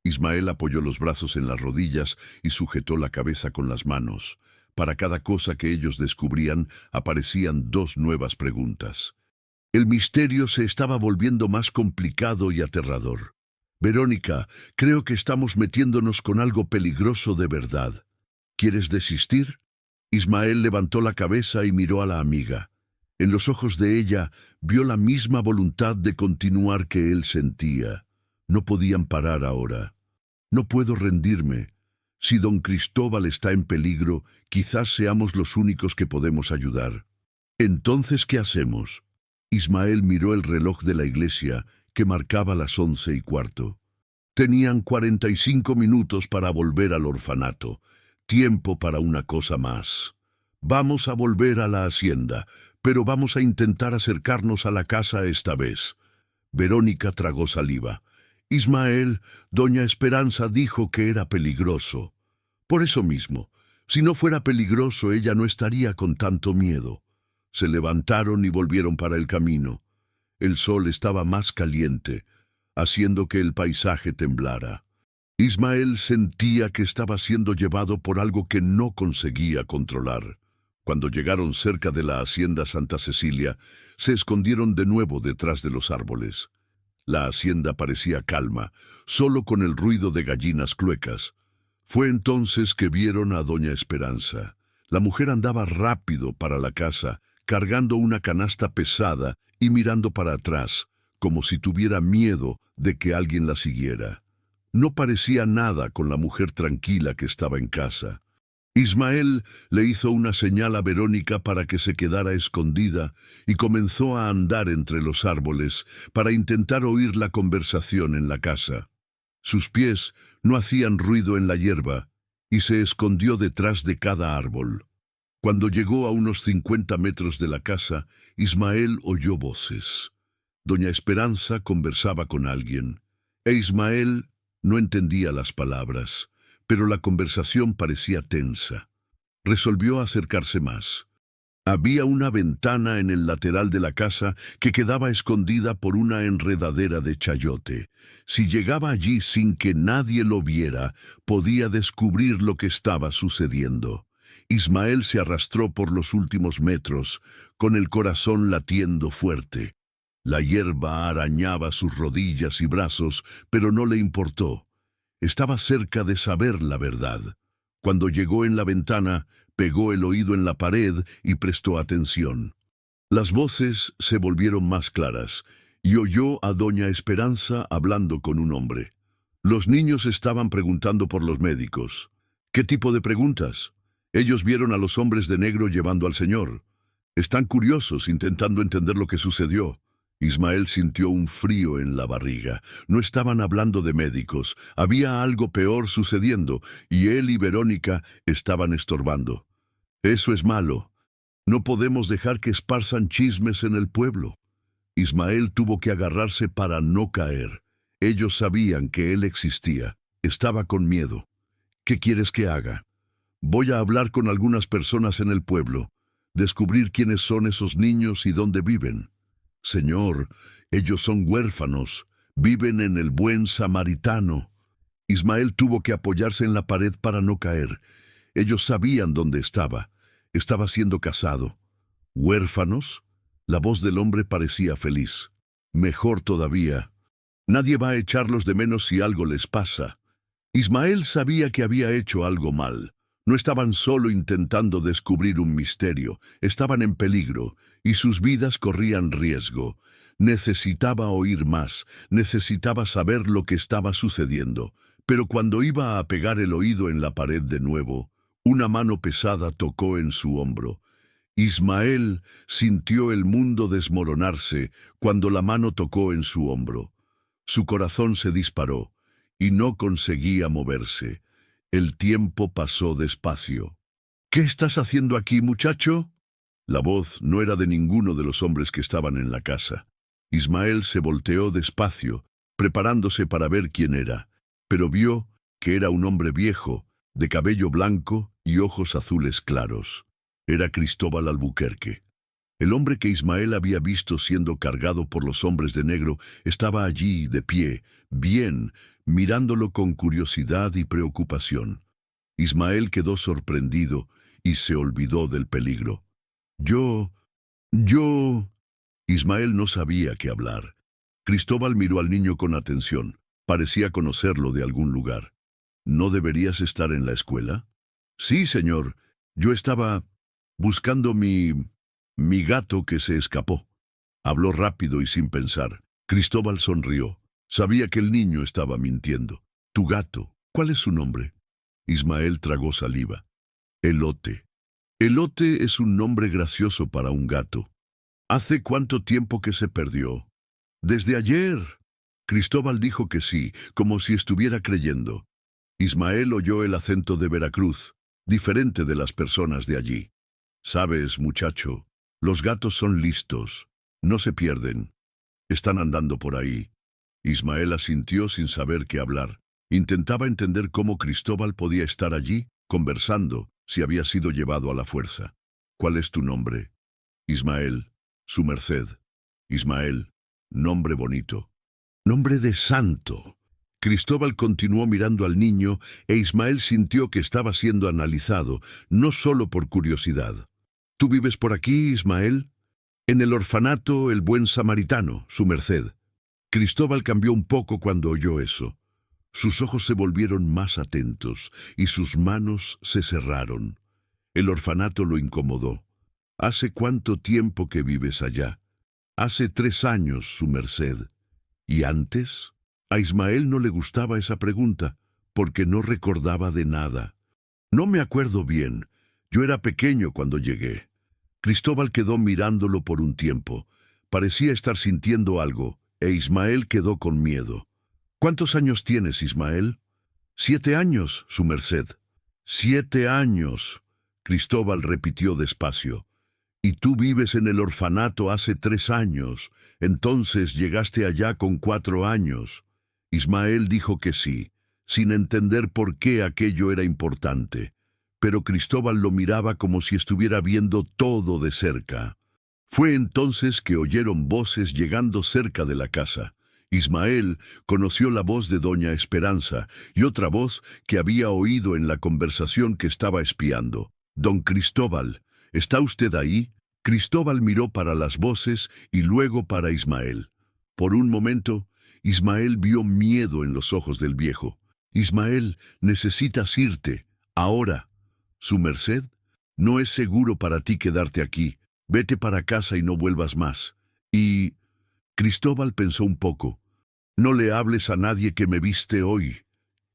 S1: Ismael apoyó los brazos en las rodillas y sujetó la cabeza con las manos. Para cada cosa que ellos descubrían, aparecían dos nuevas preguntas. El misterio se estaba volviendo más complicado y aterrador. Verónica, creo que estamos metiéndonos con algo peligroso de verdad. ¿Quieres desistir? Ismael levantó la cabeza y miró a la amiga. En los ojos de ella vio la misma voluntad de continuar que él sentía. No podían parar ahora. No puedo rendirme. Si don Cristóbal está en peligro, quizás seamos los únicos que podemos ayudar. ¿Entonces qué hacemos? Ismael miró el reloj de la iglesia, que marcaba las 11:15. Tenían 45 minutos para volver al orfanato. Tiempo para una cosa más. Vamos a volver a la hacienda, pero vamos a intentar acercarnos a la casa esta vez. Verónica tragó saliva. Ismael, doña Esperanza dijo que era peligroso. Por eso mismo, si no fuera peligroso, ella no estaría con tanto miedo. Se levantaron y volvieron para el camino. El sol estaba más caliente, haciendo que el paisaje temblara. Ismael sentía que estaba siendo llevado por algo que no conseguía controlar. Cuando llegaron cerca de la hacienda Santa Cecilia, se escondieron de nuevo detrás de los árboles. La hacienda parecía calma, solo con el ruido de gallinas cluecas. Fue entonces que vieron a doña Esperanza. La mujer andaba rápido para la casa, cargando una canasta pesada y mirando para atrás, como si tuviera miedo de que alguien la siguiera. No parecía nada con la mujer tranquila que estaba en casa. Ismael le hizo una señal a Verónica para que se quedara escondida y comenzó a andar entre los árboles para intentar oír la conversación en la casa. Sus pies no hacían ruido en la hierba y se escondió detrás de cada árbol. Cuando llegó a unos 50 metros de la casa, Ismael oyó voces. Doña Esperanza conversaba con alguien, e Ismael no entendía las palabras, pero la conversación parecía tensa. Resolvió acercarse más. Había una ventana en el lateral de la casa que quedaba escondida por una enredadera de chayote. Si llegaba allí sin que nadie lo viera, podía descubrir lo que estaba sucediendo. Ismael se arrastró por los últimos metros, con el corazón latiendo fuerte. La hierba arañaba sus rodillas y brazos, pero no le importó. Estaba cerca de saber la verdad. Cuando llegó en la ventana, pegó el oído en la pared y prestó atención. Las voces se volvieron más claras y oyó a doña Esperanza hablando con un hombre. Los niños estaban preguntando por los médicos. ¿Qué tipo de preguntas? Ellos vieron a los hombres de negro llevando al Señor. Están curiosos, intentando entender lo que sucedió. Ismael sintió un frío en la barriga. No estaban hablando de médicos. Había algo peor sucediendo, y él y Verónica estaban estorbando. Eso es malo. No podemos dejar que esparzan chismes en el pueblo. Ismael tuvo que agarrarse para no caer. Ellos sabían que él existía. Estaba con miedo. ¿Qué quieres que haga? Voy a hablar con algunas personas en el pueblo, descubrir quiénes son esos niños y dónde viven. Señor, ellos son huérfanos, viven en el Buen Samaritano. Ismael tuvo que apoyarse en la pared para no caer. Ellos sabían dónde estaba. Estaba siendo casado. ¿Huérfanos? La voz del hombre parecía feliz. Mejor todavía. Nadie va a echarlos de menos si algo les pasa. Ismael sabía que había hecho algo mal. No estaban solo intentando descubrir un misterio, estaban en peligro, y sus vidas corrían riesgo. Necesitaba oír más, necesitaba saber lo que estaba sucediendo. Pero cuando iba a pegar el oído en la pared de nuevo, una mano pesada tocó en su hombro. Ismael sintió el mundo desmoronarse cuando la mano tocó en su hombro. Su corazón se disparó, y no conseguía moverse. El tiempo pasó despacio. ¿Qué estás haciendo aquí, muchacho? La voz no era de ninguno de los hombres que estaban en la casa. Ismael se volteó despacio, preparándose para ver quién era, pero vio que era un hombre viejo, de cabello blanco y ojos azules claros. Era Cristóbal Albuquerque. El hombre que Ismael había visto siendo cargado por los hombres de negro estaba allí, de pie, bien, mirándolo con curiosidad y preocupación. Ismael quedó sorprendido y se olvidó del peligro. Yo... Ismael no sabía qué hablar. Cristóbal miró al niño con atención. Parecía conocerlo de algún lugar. ¿No deberías estar en la escuela? Sí, señor. Yo estaba buscando mi gato que se escapó. Habló rápido y sin pensar. Cristóbal sonrió. Sabía que el niño estaba mintiendo. Tu gato, ¿cuál es su nombre? Ismael tragó saliva. Elote. Elote es un nombre gracioso para un gato. ¿Hace cuánto tiempo que se perdió? Desde ayer. Cristóbal dijo que sí, como si estuviera creyendo. Ismael oyó el acento de Veracruz, diferente de las personas de allí. Sabes, muchacho, los gatos son listos, no se pierden. Están andando por ahí. Ismael asintió sin saber qué hablar. Intentaba entender cómo Cristóbal podía estar allí, conversando, si había sido llevado a la fuerza. ¿Cuál es tu nombre? Ismael. Su merced. Ismael. Nombre bonito. Nombre de santo. Cristóbal continuó mirando al niño e Ismael sintió que estaba siendo analizado, no solo por curiosidad. ¿Tú vives por aquí, Ismael? En el orfanato El Buen Samaritano, su merced. Cristóbal cambió un poco cuando oyó eso. Sus ojos se volvieron más atentos y sus manos se cerraron. El orfanato lo incomodó. ¿Hace cuánto tiempo que vives allá? Hace 3 años, su merced. ¿Y antes? A Ismael no le gustaba esa pregunta, porque no recordaba de nada. No me acuerdo bien. Yo era pequeño cuando llegué. Cristóbal quedó mirándolo por un tiempo. Parecía estar sintiendo algo, e Ismael quedó con miedo. ¿Cuántos años tienes, Ismael? 7 años, su merced. 7 años, Cristóbal repitió despacio. Y tú vives en el orfanato hace 3 años. Entonces llegaste allá con 4 años. Ismael dijo que sí, sin entender por qué aquello era importante. Pero Cristóbal lo miraba como si estuviera viendo todo de cerca. Fue entonces que oyeron voces llegando cerca de la casa. Ismael conoció la voz de doña Esperanza y otra voz que había oído en la conversación que estaba espiando. «Don Cristóbal, ¿está usted ahí?» Cristóbal miró para las voces y luego para Ismael. Por un momento, Ismael vio miedo en los ojos del viejo. Ismael, necesitas irte, ahora. Su merced, no es seguro para ti quedarte aquí. Vete para casa y no vuelvas más. Y Cristóbal pensó un poco. No le hables a nadie que me viste hoy.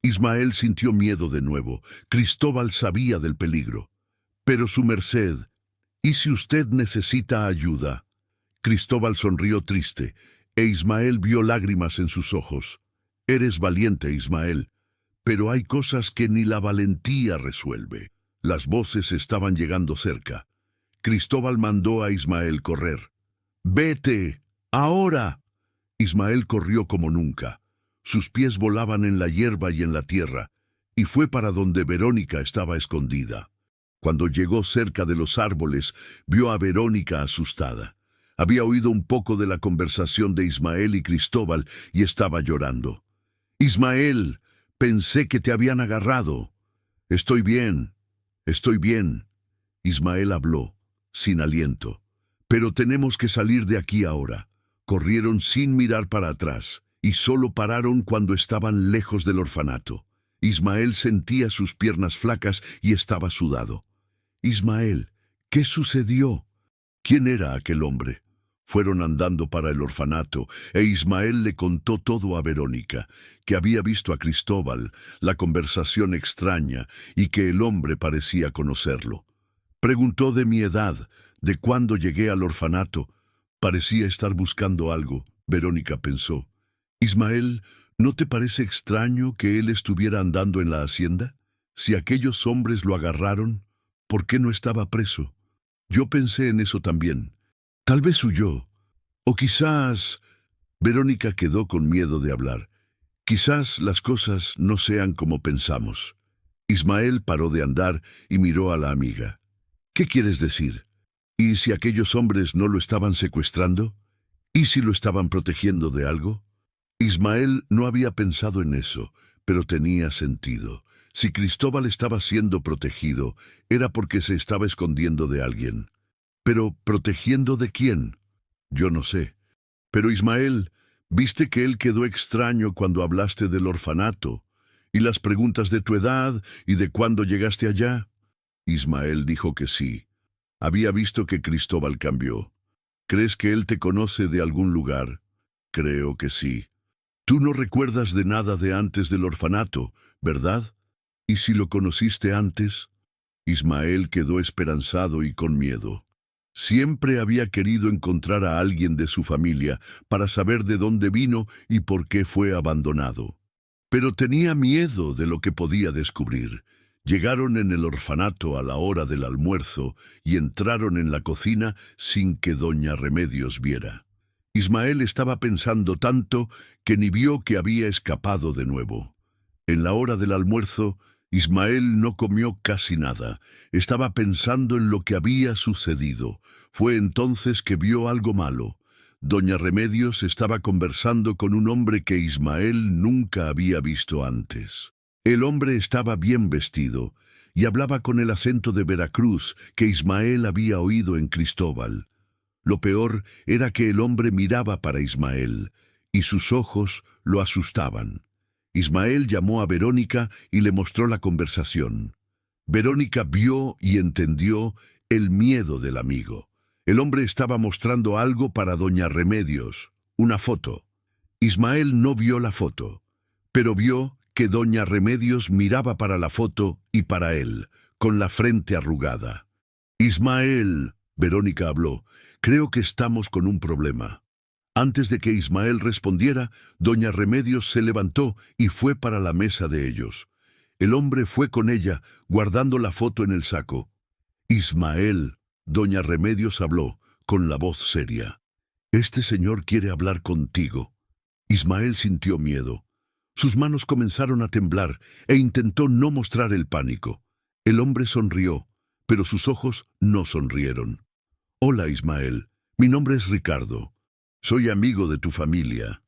S1: Ismael sintió miedo de nuevo. Cristóbal sabía del peligro. Pero su merced, ¿y si usted necesita ayuda? Cristóbal sonrió triste, e Ismael vio lágrimas en sus ojos. Eres valiente, Ismael, pero hay cosas que ni la valentía resuelve. Las voces estaban llegando cerca. Cristóbal mandó a Ismael correr. ¡Vete! ¡Ahora! Ismael corrió como nunca. Sus pies volaban en la hierba y en la tierra, y fue para donde Verónica estaba escondida. Cuando llegó cerca de los árboles, vio a Verónica asustada. Había oído un poco de la conversación de Ismael y Cristóbal y estaba llorando. «Ismael, pensé que te habían agarrado». Estoy bien. Ismael habló, sin aliento. «Pero tenemos que salir de aquí ahora». Corrieron sin mirar para atrás, y solo pararon cuando estaban lejos del orfanato. Ismael sentía sus piernas flacas y estaba sudado. «Ismael, ¿qué sucedió? ¿Quién era aquel hombre?» Fueron andando para el orfanato, e Ismael le contó todo a Verónica, que había visto a Cristóbal, la conversación extraña, y que el hombre parecía conocerlo. Preguntó de mi edad, de cuándo llegué al orfanato. Parecía estar buscando algo, Verónica pensó. «Ismael, ¿no te parece extraño que él estuviera andando en la hacienda? Si aquellos hombres lo agarraron, ¿por qué no estaba preso?» Yo pensé en eso también. Tal vez huyó. O quizás... Verónica quedó con miedo de hablar. Quizás las cosas no sean como pensamos. Ismael paró de andar y miró a la amiga. ¿Qué quieres decir? ¿Y si aquellos hombres no lo estaban secuestrando? ¿Y si lo estaban protegiendo de algo? Ismael no había pensado en eso, pero tenía sentido. Si Cristóbal estaba siendo protegido, era porque se estaba escondiendo de alguien. ¿Pero protegiendo de quién? Yo no sé. Pero Ismael, ¿viste que él quedó extraño cuando hablaste del orfanato? ¿Y las preguntas de tu edad y de cuándo llegaste allá? Ismael dijo que sí. Había visto que Cristóbal cambió. ¿Crees que él te conoce de algún lugar? Creo que sí. Tú no recuerdas de nada de antes del orfanato, ¿verdad? ¿Y si lo conociste antes? Ismael quedó esperanzado y con miedo. Siempre había querido encontrar a alguien de su familia para saber de dónde vino y por qué fue abandonado. Pero tenía miedo de lo que podía descubrir. Llegaron en el orfanato a la hora del almuerzo y entraron en la cocina sin que doña Remedios viera. Ismael estaba pensando tanto que ni vio que había escapado de nuevo. En la hora del almuerzo, Ismael no comió casi nada. Estaba pensando en lo que había sucedido. Fue entonces que vio algo malo. Doña Remedios estaba conversando con un hombre que Ismael nunca había visto antes. El hombre estaba bien vestido y hablaba con el acento de Veracruz que Ismael había oído en Cristóbal. Lo peor era que el hombre miraba para Ismael, y sus ojos lo asustaban. Ismael llamó a Verónica y le mostró la conversación. Verónica vio y entendió el miedo del amigo. El hombre estaba mostrando algo para doña Remedios, una foto. Ismael no vio la foto, pero vio que doña Remedios miraba para la foto y para él, con la frente arrugada. «Ismael», Verónica habló, «creo que estamos con un problema». Antes de que Ismael respondiera, doña Remedios se levantó y fue para la mesa de ellos. El hombre fue con ella, guardando la foto en el saco. «Ismael», doña Remedios habló, con la voz seria. «Este señor quiere hablar contigo». Ismael sintió miedo. Sus manos comenzaron a temblar e intentó no mostrar el pánico. El hombre sonrió, pero sus ojos no sonrieron. «Hola, Ismael. Mi nombre es Ricardo. Soy amigo de tu familia».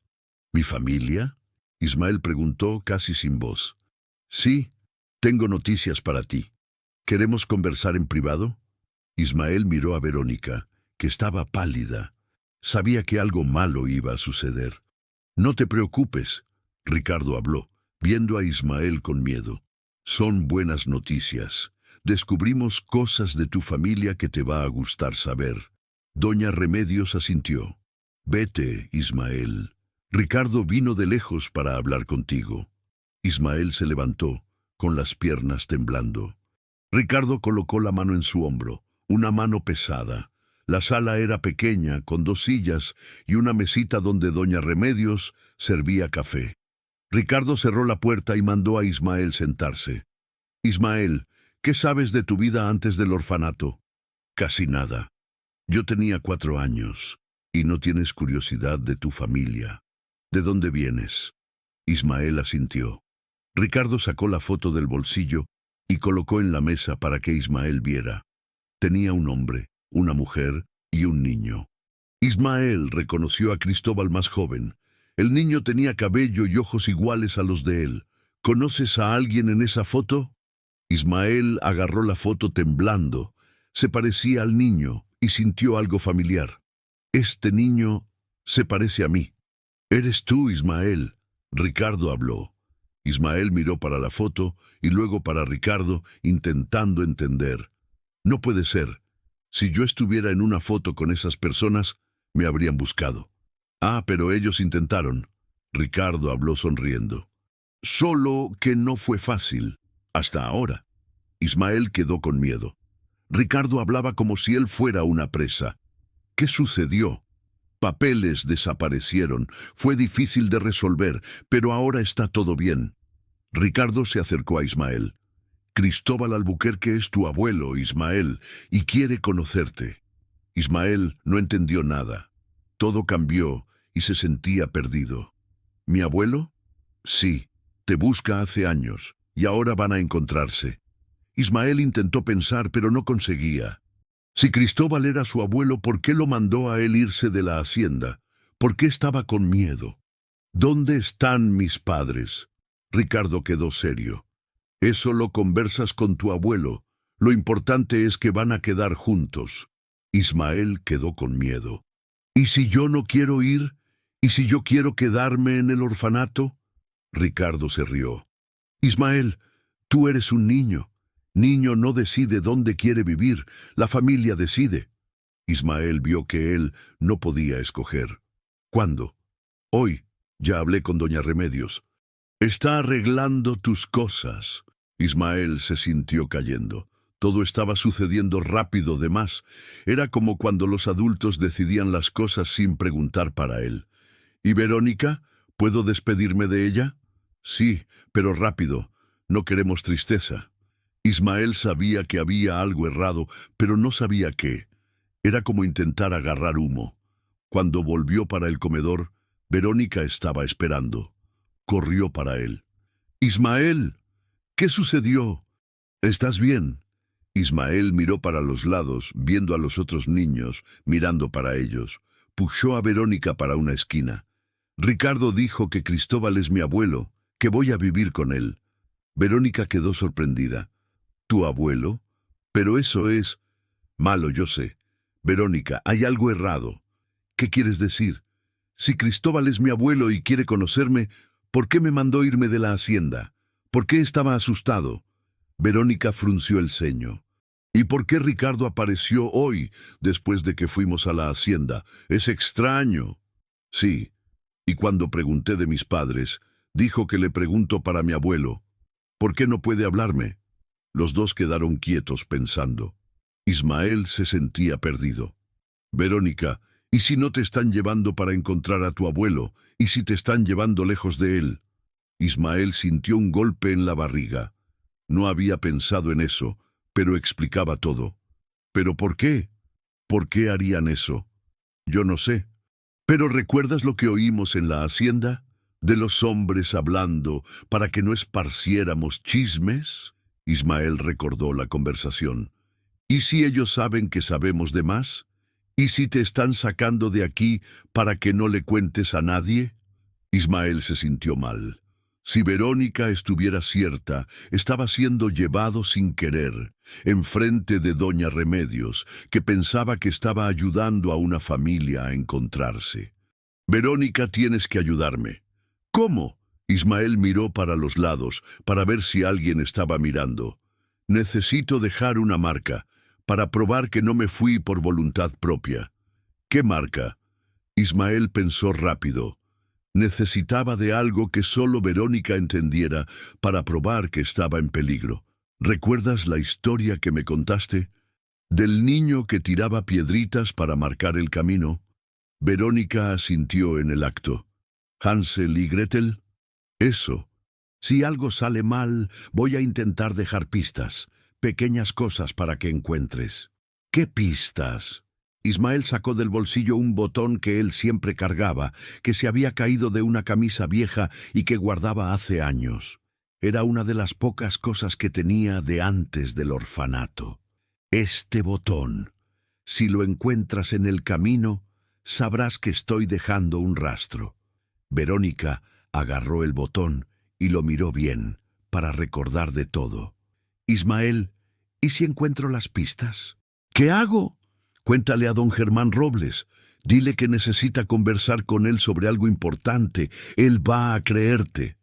S1: «¿Mi familia?», Ismael preguntó casi sin voz. «Sí, tengo noticias para ti. ¿Queremos conversar en privado?» Ismael miró a Verónica. que estaba pálida. Sabía que algo malo iba a suceder. «No te preocupes», Ricardo habló, viendo a Ismael con miedo. «Son buenas noticias. Descubrimos cosas de tu familia que te va a gustar saber». Doña Remedios asintió. «Vete, Ismael. Ricardo vino de lejos para hablar contigo». Ismael se levantó, con las piernas temblando. Ricardo colocó la mano en su hombro, una mano pesada. La sala era pequeña, con 2 sillas y una mesita donde doña Remedios servía café. Ricardo cerró la puerta y mandó a Ismael sentarse. «Ismael, ¿qué sabes de tu vida antes del orfanato?» «Casi nada. Yo tenía 4 años. ¿Y no tienes curiosidad de tu familia? ¿De dónde vienes?» Ismael asintió. Ricardo sacó la foto del bolsillo y colocó en la mesa para que Ismael viera. Tenía un hombre, una mujer y un niño. Ismael reconoció a Cristóbal más joven. El niño tenía cabello y ojos iguales a los de él. «¿Conoces a alguien en esa foto?» Ismael agarró la foto temblando. Se parecía al niño y sintió algo familiar. «Este niño se parece a mí». «Eres tú, Ismael», Ricardo habló. Ismael miró para la foto y luego para Ricardo, intentando entender. «No puede ser. Si yo estuviera en una foto con esas personas, me habrían buscado». «Ah, pero ellos intentaron», Ricardo habló sonriendo. «Solo que no fue fácil, hasta ahora». Ismael quedó con miedo. Ricardo hablaba como si él fuera una presa. «¿Qué sucedió?» «Papeles desaparecieron. Fue difícil de resolver, pero ahora está todo bien». Ricardo se acercó a Ismael. «Cristóbal Albuquerque es tu abuelo, Ismael, y quiere conocerte». Ismael no entendió nada. Todo cambió y se sentía perdido. «¿Mi abuelo?» «Sí, te busca hace años, y ahora van a encontrarse». Ismael intentó pensar, pero no conseguía. Si Cristóbal era su abuelo, ¿por qué lo mandó a él irse de la hacienda? ¿Por qué estaba con miedo? «¿Dónde están mis padres?» Ricardo quedó serio. «Eso lo conversas con tu abuelo. Lo importante es que van a quedar juntos». Ismael quedó con miedo. «¿Y si yo no quiero ir? ¿Y si yo quiero quedarme en el orfanato?» Ricardo se rió. «Ismael, tú eres un niño. Niño no decide dónde quiere vivir, la familia decide». Ismael vio que él no podía escoger. «¿Cuándo?» «Hoy. Ya hablé con doña Remedios». «Está arreglando tus cosas». Ismael se sintió cayendo. Todo estaba sucediendo rápido de más. Era como cuando los adultos decidían las cosas sin preguntar para él. «¿Y Verónica? ¿Puedo despedirme de ella?» «Sí, pero rápido. No queremos tristeza». Ismael sabía que había algo errado, pero no sabía qué. Era como intentar agarrar humo. Cuando volvió para el comedor, Verónica estaba esperando. Corrió para él. «Ismael, ¿qué sucedió? ¿Estás bien?» Ismael miró para los lados, viendo a los otros niños, mirando para ellos. Puxó a Verónica para una esquina. «Ricardo dijo que Cristóbal es mi abuelo, que voy a vivir con él». Verónica quedó sorprendida. «¿Tu abuelo? Pero eso es malo, yo sé. Verónica, hay algo errado». «¿Qué quieres decir? Si Cristóbal es mi abuelo y quiere conocerme, ¿por qué me mandó irme de la hacienda? ¿Por qué estaba asustado?» Verónica frunció el ceño. «¿Y por qué Ricardo apareció hoy, después de que fuimos a la hacienda? Es extraño». «Sí, y cuando pregunté de mis padres, dijo que le pregunto para mi abuelo. ¿Por qué no puede hablarme?» Los dos quedaron quietos pensando. Ismael se sentía perdido. «Verónica, ¿y si no te están llevando para encontrar a tu abuelo? ¿Y si te están llevando lejos de él?» Ismael sintió un golpe en la barriga. No había pensado en eso, pero explicaba todo. «¿Pero por qué? ¿Por qué harían eso?» «Yo no sé. ¿Pero recuerdas lo que oímos en la hacienda? De los hombres hablando para que no esparciéramos chismes». Ismael recordó la conversación. «¿Y si ellos saben que sabemos de más? ¿Y si te están sacando de aquí para que no le cuentes a nadie?» Ismael se sintió mal. Si Verónica estuviera cierta, estaba siendo llevado sin querer, enfrente de doña Remedios, que pensaba que estaba ayudando a una familia a encontrarse. Verónica, tienes que ayudarme. ¿Cómo? Ismael miró para los lados, para ver si alguien estaba mirando. Necesito dejar una marca, para probar que no me fui por voluntad propia. ¿Qué marca? Ismael pensó rápido. Necesitaba de algo que solo Verónica entendiera para probar que estaba en peligro. ¿Recuerdas la historia que me contaste? Del niño que tiraba piedritas para marcar el camino. Verónica asintió en el acto. ¿Hansel y Gretel? Eso. Si algo sale mal, voy a intentar dejar pistas, pequeñas cosas para que encuentres. ¿Qué pistas? Ismael sacó del bolsillo un botón que él siempre cargaba, que se había caído de una camisa vieja y que guardaba hace años. Era una de las pocas cosas que tenía de antes del orfanato. Este botón. Si lo encuentras en el camino, sabrás que estoy dejando un rastro. Verónica agarró el botón y lo miró bien, para recordar de todo. Ismael, ¿y si encuentro las pistas? ¿Qué hago? Cuéntale a don Germán Robles. Dile que necesita conversar con él sobre algo importante. Él va a creerte.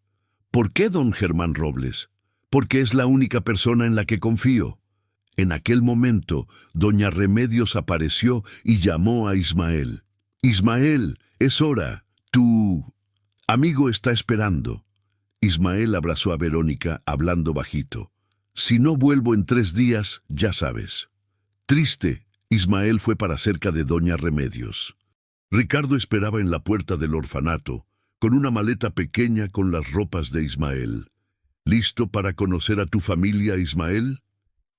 S1: ¿Por qué don Germán Robles? Porque es la única persona en la que confío. En aquel momento, doña Remedios apareció y llamó a Ismael. Ismael, es hora. Tu amigo está esperando. Ismael abrazó a Verónica, hablando bajito. Si no vuelvo en 3 días, ya sabes. Triste, Ismael fue para cerca de doña Remedios. Ricardo esperaba en la puerta del orfanato, con una maleta pequeña con las ropas de Ismael. ¿Listo para conocer a tu familia, Ismael?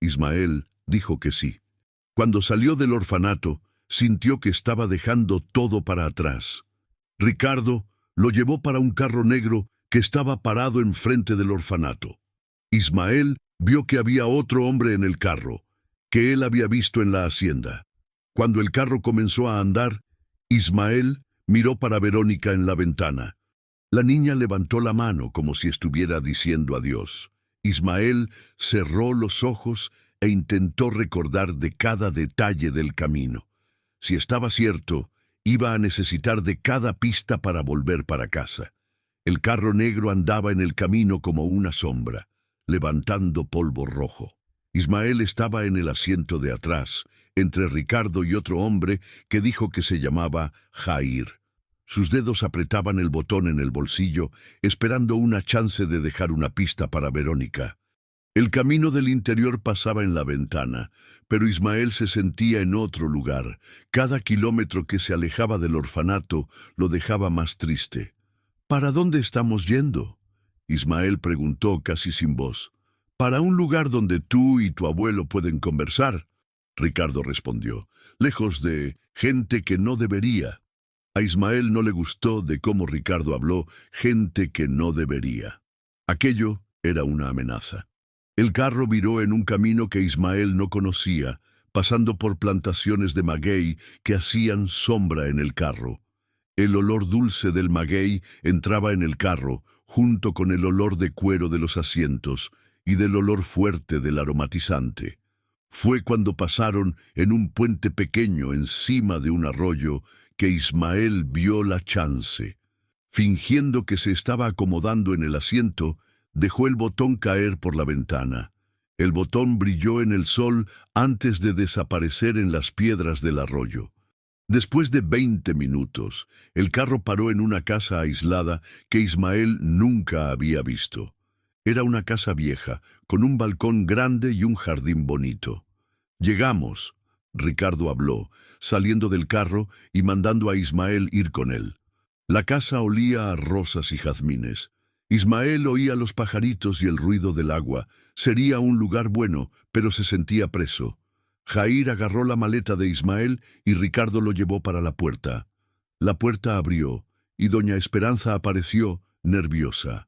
S1: Ismael dijo que sí. Cuando salió del orfanato, sintió que estaba dejando todo para atrás. Ricardo lo llevó para un carro negro que estaba parado enfrente del orfanato. Ismael vio que había otro hombre en el carro, que él había visto en la hacienda. Cuando el carro comenzó a andar, Ismael miró para Verónica en la ventana. La niña levantó la mano como si estuviera diciendo adiós. Ismael cerró los ojos e intentó recordar de cada detalle del camino. Si estaba cierto, iba a necesitar de cada pista para volver para casa. El carro negro andaba en el camino como una sombra, levantando polvo rojo. Ismael estaba en el asiento de atrás, entre Ricardo y otro hombre que dijo que se llamaba Jair. Sus dedos apretaban el botón en el bolsillo, esperando una chance de dejar una pista para Verónica. El camino del interior pasaba en la ventana, pero Ismael se sentía en otro lugar. Cada kilómetro que se alejaba del orfanato lo dejaba más triste. ¿Para dónde estamos yendo? Ismael preguntó casi sin voz. Para un lugar donde tú y tu abuelo pueden conversar, Ricardo respondió, lejos de gente que no debería. A Ismael no le gustó de cómo Ricardo habló, gente que no debería. Aquello era una amenaza. El carro viró en un camino que Ismael no conocía, pasando por plantaciones de maguey que hacían sombra en el carro. El olor dulce del maguey entraba en el carro, junto con el olor de cuero de los asientos y del olor fuerte del aromatizante. Fue cuando pasaron en un puente pequeño encima de un arroyo que Ismael vio la chance. Fingiendo que se estaba acomodando en el asiento, dejó el botón caer por la ventana. El botón brilló en el sol antes de desaparecer en las piedras del arroyo. Después de 20 minutos, el carro paró en una casa aislada que Ismael nunca había visto. Era una casa vieja, con un balcón grande y un jardín bonito. Llegamos, Ricardo habló, saliendo del carro y mandando a Ismael ir con él. La casa olía a rosas y jazmines. Ismael oía los pajaritos y el ruido del agua. Sería un lugar bueno, pero se sentía preso. Jair agarró la maleta de Ismael y Ricardo lo llevó para la puerta. La puerta abrió y doña Esperanza apareció, nerviosa.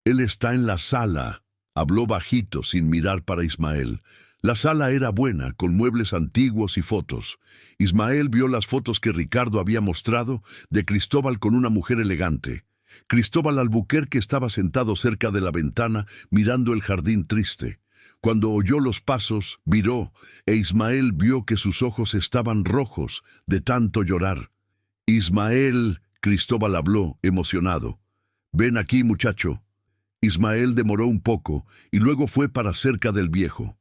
S1: «Él está en la sala», habló bajito sin mirar para Ismael. La sala era buena, con muebles antiguos y fotos. Ismael vio las fotos que Ricardo había mostrado de Cristóbal con una mujer elegante. Cristóbal Albuquerque estaba sentado cerca de la ventana mirando el jardín triste. Cuando oyó los pasos, viró, e Ismael vio que sus ojos estaban rojos de tanto llorar. «Ismael», Cristóbal habló, emocionado. «Ven aquí, muchacho». Ismael demoró un poco y luego fue para cerca del viejo.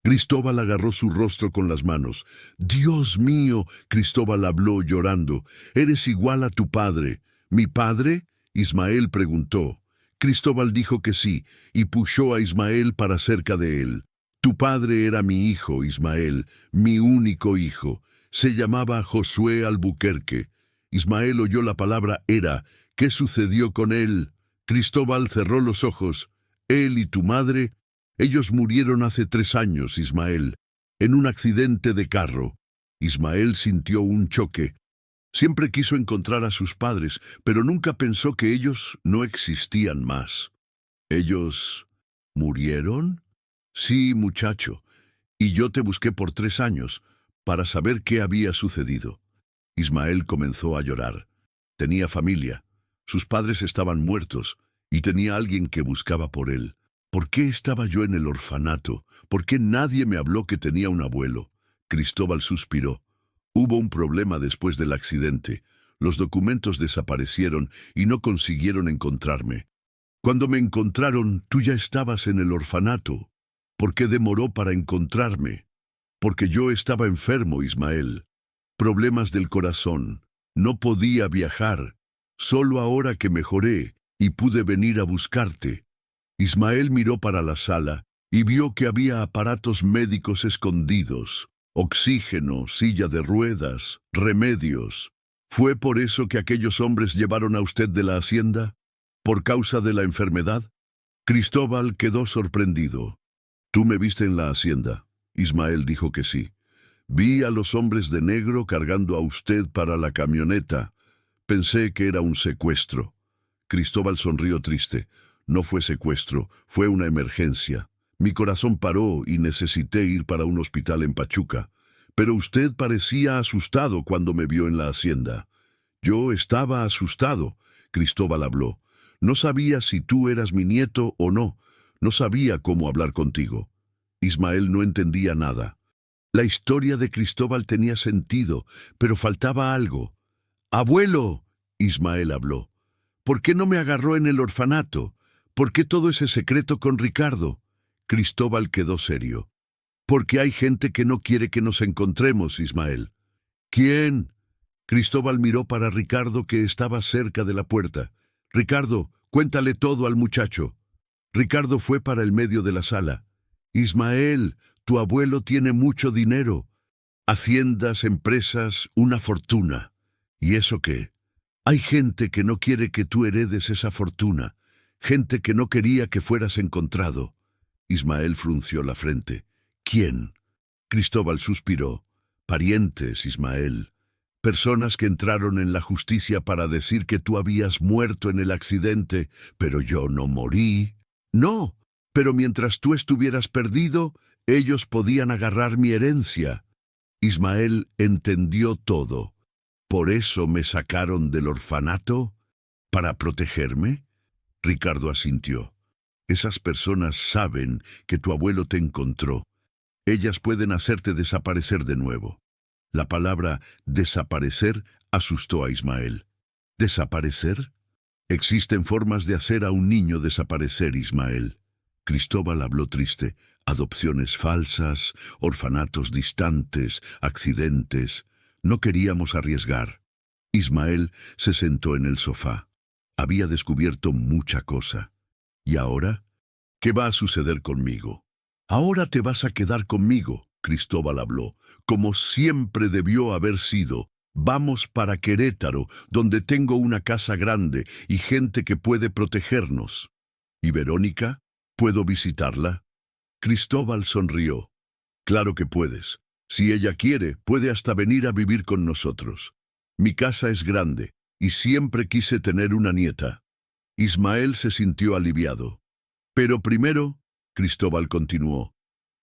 S1: Cristóbal agarró su rostro con las manos. «Dios mío», Cristóbal habló llorando, «eres igual a tu padre». «¿Mi padre?», Ismael preguntó. Cristóbal dijo que sí, y pushó a Ismael para cerca de él. «Tu padre era mi hijo, Ismael, mi único hijo. Se llamaba Josué Albuquerque». Ismael oyó la palabra era. «¿Qué sucedió con él?». Cristóbal cerró los ojos. «¿Él y tu madre?». «Ellos murieron hace 3 años, Ismael, en un accidente de carro». Ismael sintió un choque. Siempre quiso encontrar a sus padres, pero nunca pensó que ellos no existían más. ¿Ellos murieron? Sí, muchacho. Y yo te busqué por 3 años, para saber qué había sucedido. Ismael comenzó a llorar. Tenía familia. Sus padres estaban muertos, y tenía alguien que buscaba por él. ¿Por qué estaba yo en el orfanato? ¿Por qué nadie me habló que tenía un abuelo? Cristóbal suspiró. Hubo un problema después del accidente. Los documentos desaparecieron y no consiguieron encontrarme. Cuando me encontraron, tú ya estabas en el orfanato. ¿Por qué demoró para encontrarme? Porque yo estaba enfermo, Ismael. Problemas del corazón. No podía viajar. Solo ahora que mejoré y pude venir a buscarte. Ismael miró para la sala y vio que había aparatos médicos escondidos. Oxígeno, silla de ruedas, remedios. ¿Fue por eso que aquellos hombres llevaron a usted de la hacienda? ¿Por causa de la enfermedad? Cristóbal quedó sorprendido. ¿Tú me viste en la hacienda? Ismael dijo que sí. Vi a los hombres de negro cargando a usted para la camioneta. Pensé que era un secuestro. Cristóbal sonrió triste. No fue secuestro, fue una emergencia. Mi corazón paró y necesité ir para un hospital en Pachuca. Pero usted parecía asustado cuando me vio en la hacienda. Yo estaba asustado, Cristóbal habló. No sabía si tú eras mi nieto o no. No sabía cómo hablar contigo. Ismael no entendía nada. La historia de Cristóbal tenía sentido, pero faltaba algo. «Abuelo», Ismael habló, «¿por qué no me agarró en el orfanato? ¿Por qué todo ese secreto con Ricardo?» Cristóbal quedó serio. «Porque hay gente que no quiere que nos encontremos, Ismael». «¿Quién?». Cristóbal miró para Ricardo, que estaba cerca de la puerta. «Ricardo, cuéntale todo al muchacho». Ricardo fue para el medio de la sala. «Ismael, tu abuelo tiene mucho dinero. Haciendas, empresas, una fortuna. ¿Y eso qué? Hay gente que no quiere que tú heredes esa fortuna. Gente que no quería que fueras encontrado». Ismael frunció la frente. «¿Quién?». Cristóbal suspiró. «Parientes, Ismael. Personas que entraron en la justicia para decir que tú habías muerto en el accidente, pero yo no morí. No, pero mientras tú estuvieras perdido, ellos podían agarrar mi herencia». Ismael entendió todo. «¿Por eso me sacaron del orfanato? ¿Para protegerme?». Ricardo asintió. «Esas personas saben que tu abuelo te encontró. Ellas pueden hacerte desaparecer de nuevo». La palabra desaparecer asustó a Ismael. ¿Desaparecer? Existen formas de hacer a un niño desaparecer, Ismael. Cristóbal habló triste. Adopciones falsas, orfanatos distantes, accidentes. No queríamos arriesgar. Ismael se sentó en el sofá. Había descubierto mucha cosa. ¿Y ahora? ¿Qué va a suceder conmigo? «Ahora te vas a quedar conmigo», Cristóbal habló, «como siempre debió haber sido. Vamos para Querétaro, donde tengo una casa grande y gente que puede protegernos». «¿Y Verónica? ¿Puedo visitarla?». Cristóbal sonrió. «Claro que puedes. Si ella quiere, puede hasta venir a vivir con nosotros. Mi casa es grande y siempre quise tener una nieta». Ismael se sintió aliviado. «Pero primero», Cristóbal continuó,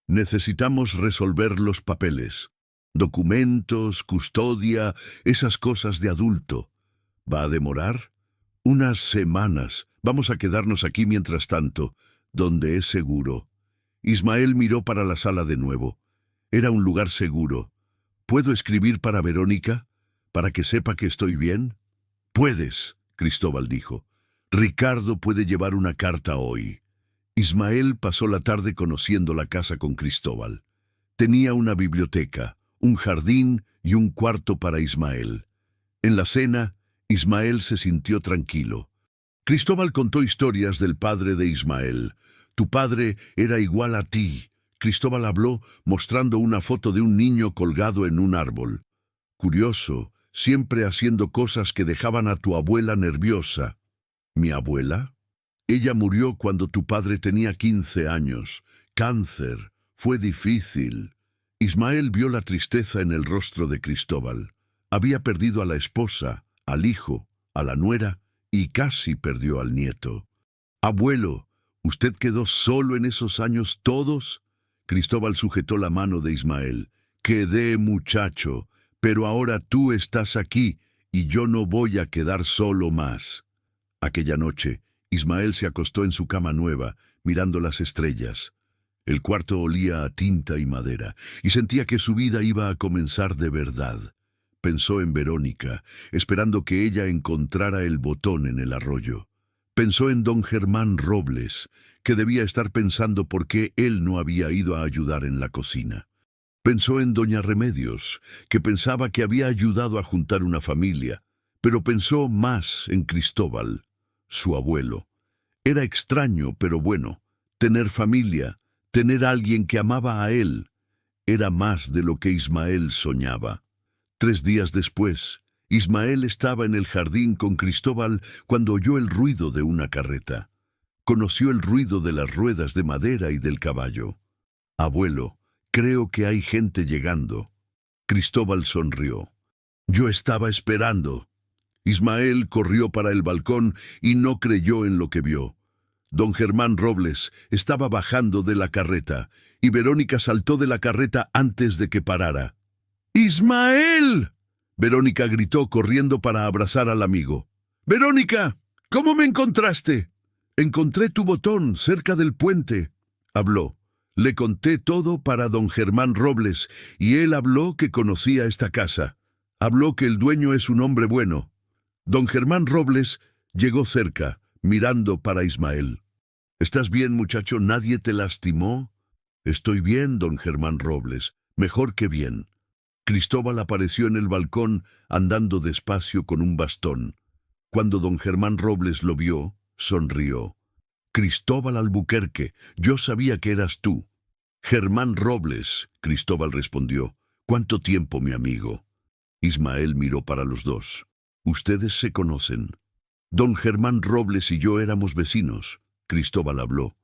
S1: «necesitamos resolver los papeles. Documentos, custodia, esas cosas de adulto. ¿Va a demorar?». Unas semanas. Vamos a quedarnos aquí mientras tanto, donde es seguro. Ismael miró para la sala de nuevo. Era un lugar seguro. ¿Puedo escribir para Verónica? ¿Para que sepa que estoy bien? Puedes, Cristóbal dijo. Ricardo puede llevar una carta hoy. Ismael pasó la tarde conociendo la casa con Cristóbal. Tenía una biblioteca, un jardín y un cuarto para Ismael. En la cena, Ismael se sintió tranquilo. Cristóbal contó historias del padre de Ismael. Tu padre era igual a ti. Cristóbal habló mostrando una foto de un niño colgado en un árbol. Curioso, siempre haciendo cosas que dejaban a tu abuela nerviosa. ¿Mi abuela? Ella murió cuando tu padre tenía 15 años. Cáncer. Fue difícil. Ismael vio la tristeza en el rostro de Cristóbal. Había perdido a la esposa, al hijo, a la nuera y casi perdió al nieto. Abuelo, ¿usted quedó solo en esos años todos? Cristóbal sujetó la mano de Ismael. Quedé, muchacho, pero ahora tú estás aquí y yo no voy a quedar solo más. Aquella noche, Ismael se acostó en su cama nueva, mirando las estrellas. El cuarto olía a tinta y madera, y sentía que su vida iba a comenzar de verdad. Pensó en Verónica, esperando que ella encontrara el botón en el arroyo. Pensó en don Germán Robles, que debía estar pensando por qué él no había ido a ayudar en la cocina. Pensó en doña Remedios, que pensaba que había ayudado a juntar una familia, pero pensó más en Cristóbal, su abuelo. Era extraño, pero bueno, tener familia, tener a alguien que amaba a él, era más de lo que Ismael soñaba. 3 días después, Ismael estaba en el jardín con Cristóbal cuando oyó el ruido de una carreta. Conoció el ruido de las ruedas de madera y del caballo. Abuelo, creo que hay gente llegando. Cristóbal sonrió. Yo estaba esperando. Ismael corrió para el balcón y no creyó en lo que vio. Don Germán Robles estaba bajando de la carreta y Verónica saltó de la carreta antes de que parara. ¡Ismael! Verónica gritó corriendo para abrazar al amigo. ¡Verónica! ¿Cómo me encontraste? Encontré tu botón cerca del puente. Habló. Le conté todo para don Germán Robles y él habló que conocía esta casa. Habló que el dueño es un hombre bueno. Don Germán Robles llegó cerca, mirando para Ismael. ¿Estás bien, muchacho? ¿Nadie te lastimó? Estoy bien, don Germán Robles. Mejor que bien. Cristóbal apareció en el balcón andando despacio con un bastón. Cuando don Germán Robles lo vio, sonrió. Cristóbal Albuquerque, yo sabía que eras tú. Germán Robles, Cristóbal respondió. ¿Cuánto tiempo, mi amigo? Ismael miró para los dos. Ustedes se conocen. Don Germán Robles y yo éramos vecinos. Cristóbal habló.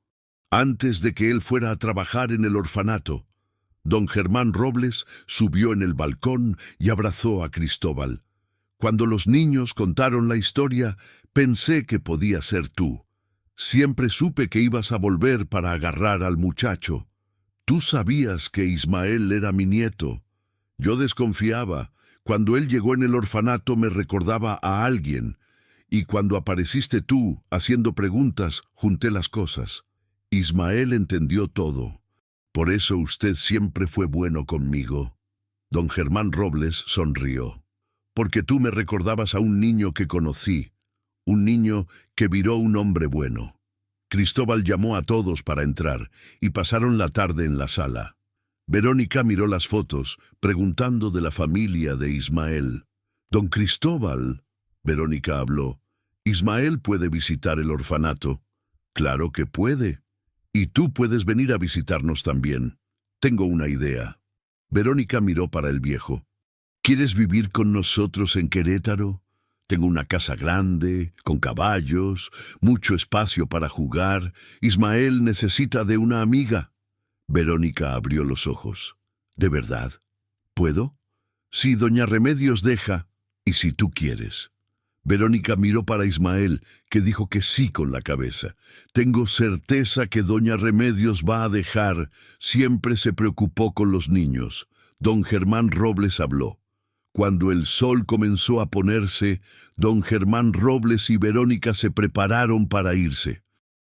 S1: Antes de que él fuera a trabajar en el orfanato, don Germán Robles subió en el balcón y abrazó a Cristóbal. Cuando los niños contaron la historia, pensé que podía ser tú. Siempre supe que ibas a volver para agarrar al muchacho. Tú sabías que Ismael era mi nieto. Yo desconfiaba. Cuando él llegó en el orfanato me recordaba a alguien, y cuando apareciste tú, haciendo preguntas, junté las cosas. Ismael entendió todo. Por eso usted siempre fue bueno conmigo. Don Germán Robles sonrió. Porque tú me recordabas a un niño que conocí, un niño que viró un hombre bueno. Cristóbal llamó a todos para entrar, y pasaron la tarde en la sala. Verónica miró las fotos, preguntando de la familia de Ismael. Don Cristóbal, Verónica habló, Ismael puede visitar el orfanato. Claro que puede. Y tú puedes venir a visitarnos también. Tengo una idea. Verónica miró para el viejo. ¿Quieres vivir con nosotros en Querétaro? Tengo una casa grande, con caballos, mucho espacio para jugar. Ismael necesita de una amiga. Verónica abrió los ojos. ¿De verdad? ¿Puedo? Si doña Remedios deja, y si tú quieres. Verónica miró para Ismael, que dijo que sí con la cabeza. Tengo certeza que doña Remedios va a dejar. Siempre se preocupó con los niños. Don Germán Robles habló. Cuando el sol comenzó a ponerse, don Germán Robles y Verónica se prepararon para irse.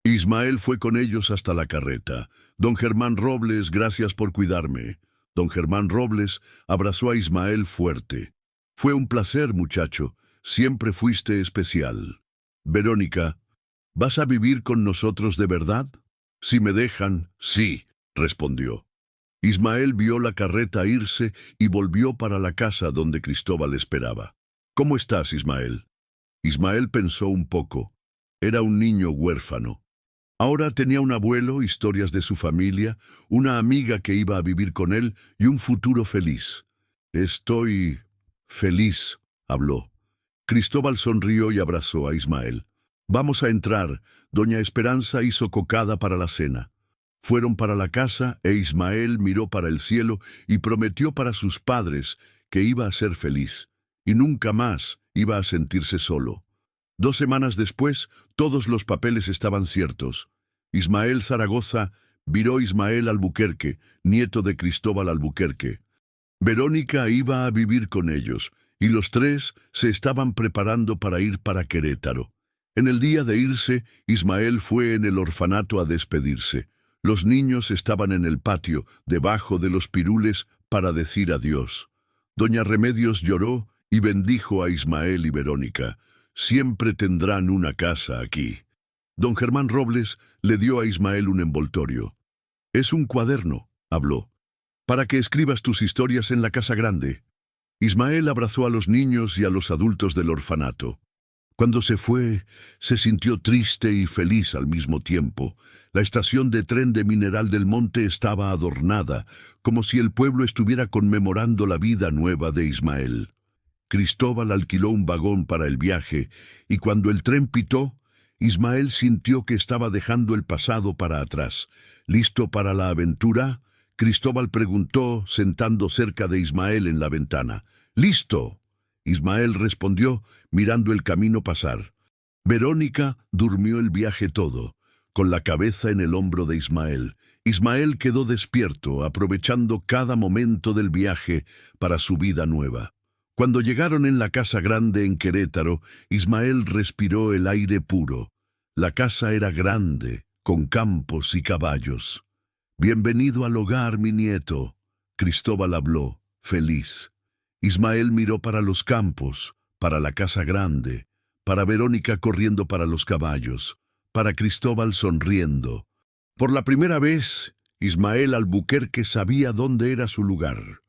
S1: Ismael fue con ellos hasta la carreta. Don Germán Robles, gracias por cuidarme. Don Germán Robles abrazó a Ismael fuerte. Fue un placer, muchacho. Siempre fuiste especial. Verónica, ¿vas a vivir con nosotros de verdad? Si me dejan, sí, respondió. Ismael vio la carreta irse y volvió para la casa donde Cristóbal esperaba. ¿Cómo estás, Ismael? Ismael pensó un poco. Era un niño huérfano. Ahora tenía un abuelo, historias de su familia, una amiga que iba a vivir con él y un futuro feliz. Estoy feliz, habló. Cristóbal sonrió y abrazó a Ismael. Vamos a entrar. Doña Esperanza hizo cocada para la cena. Fueron para la casa e Ismael miró para el cielo y prometió para sus padres que iba a ser feliz y nunca más iba a sentirse solo. 2 semanas después, todos los papeles estaban ciertos. Ismael Zaragoza viró Ismael Albuquerque, nieto de Cristóbal Albuquerque. Verónica iba a vivir con ellos, y los 3 se estaban preparando para ir para Querétaro. En el día de irse, Ismael fue en el orfanato a despedirse. Los niños estaban en el patio, debajo de los pirules, para decir adiós. Doña Remedios lloró y bendijo a Ismael y Verónica. Siempre tendrán una casa aquí. Don Germán Robles le dio a Ismael un envoltorio. Es un cuaderno, habló, para que escribas tus historias en la casa grande. Ismael abrazó a los niños y a los adultos del orfanato. Cuando se fue, se sintió triste y feliz al mismo tiempo. La estación de tren de Mineral del Monte estaba adornada, como si el pueblo estuviera conmemorando la vida nueva de Ismael. Cristóbal alquiló un vagón para el viaje, y cuando el tren pitó, Ismael sintió que estaba dejando el pasado para atrás. ¿Listo para la aventura? Cristóbal preguntó, sentando cerca de Ismael en la ventana. «¡Listo!». Ismael respondió, mirando el camino pasar. Verónica durmió el viaje todo, con la cabeza en el hombro de Ismael. Ismael quedó despierto, aprovechando cada momento del viaje para su vida nueva. Cuando llegaron en la casa grande en Querétaro, Ismael respiró el aire puro. La casa era grande, con campos y caballos. «Bienvenido al hogar, mi nieto», Cristóbal habló, feliz. Ismael miró para los campos, para la casa grande, para Verónica corriendo para los caballos, para Cristóbal sonriendo. Por la primera vez, Ismael Albuquerque sabía dónde era su lugar.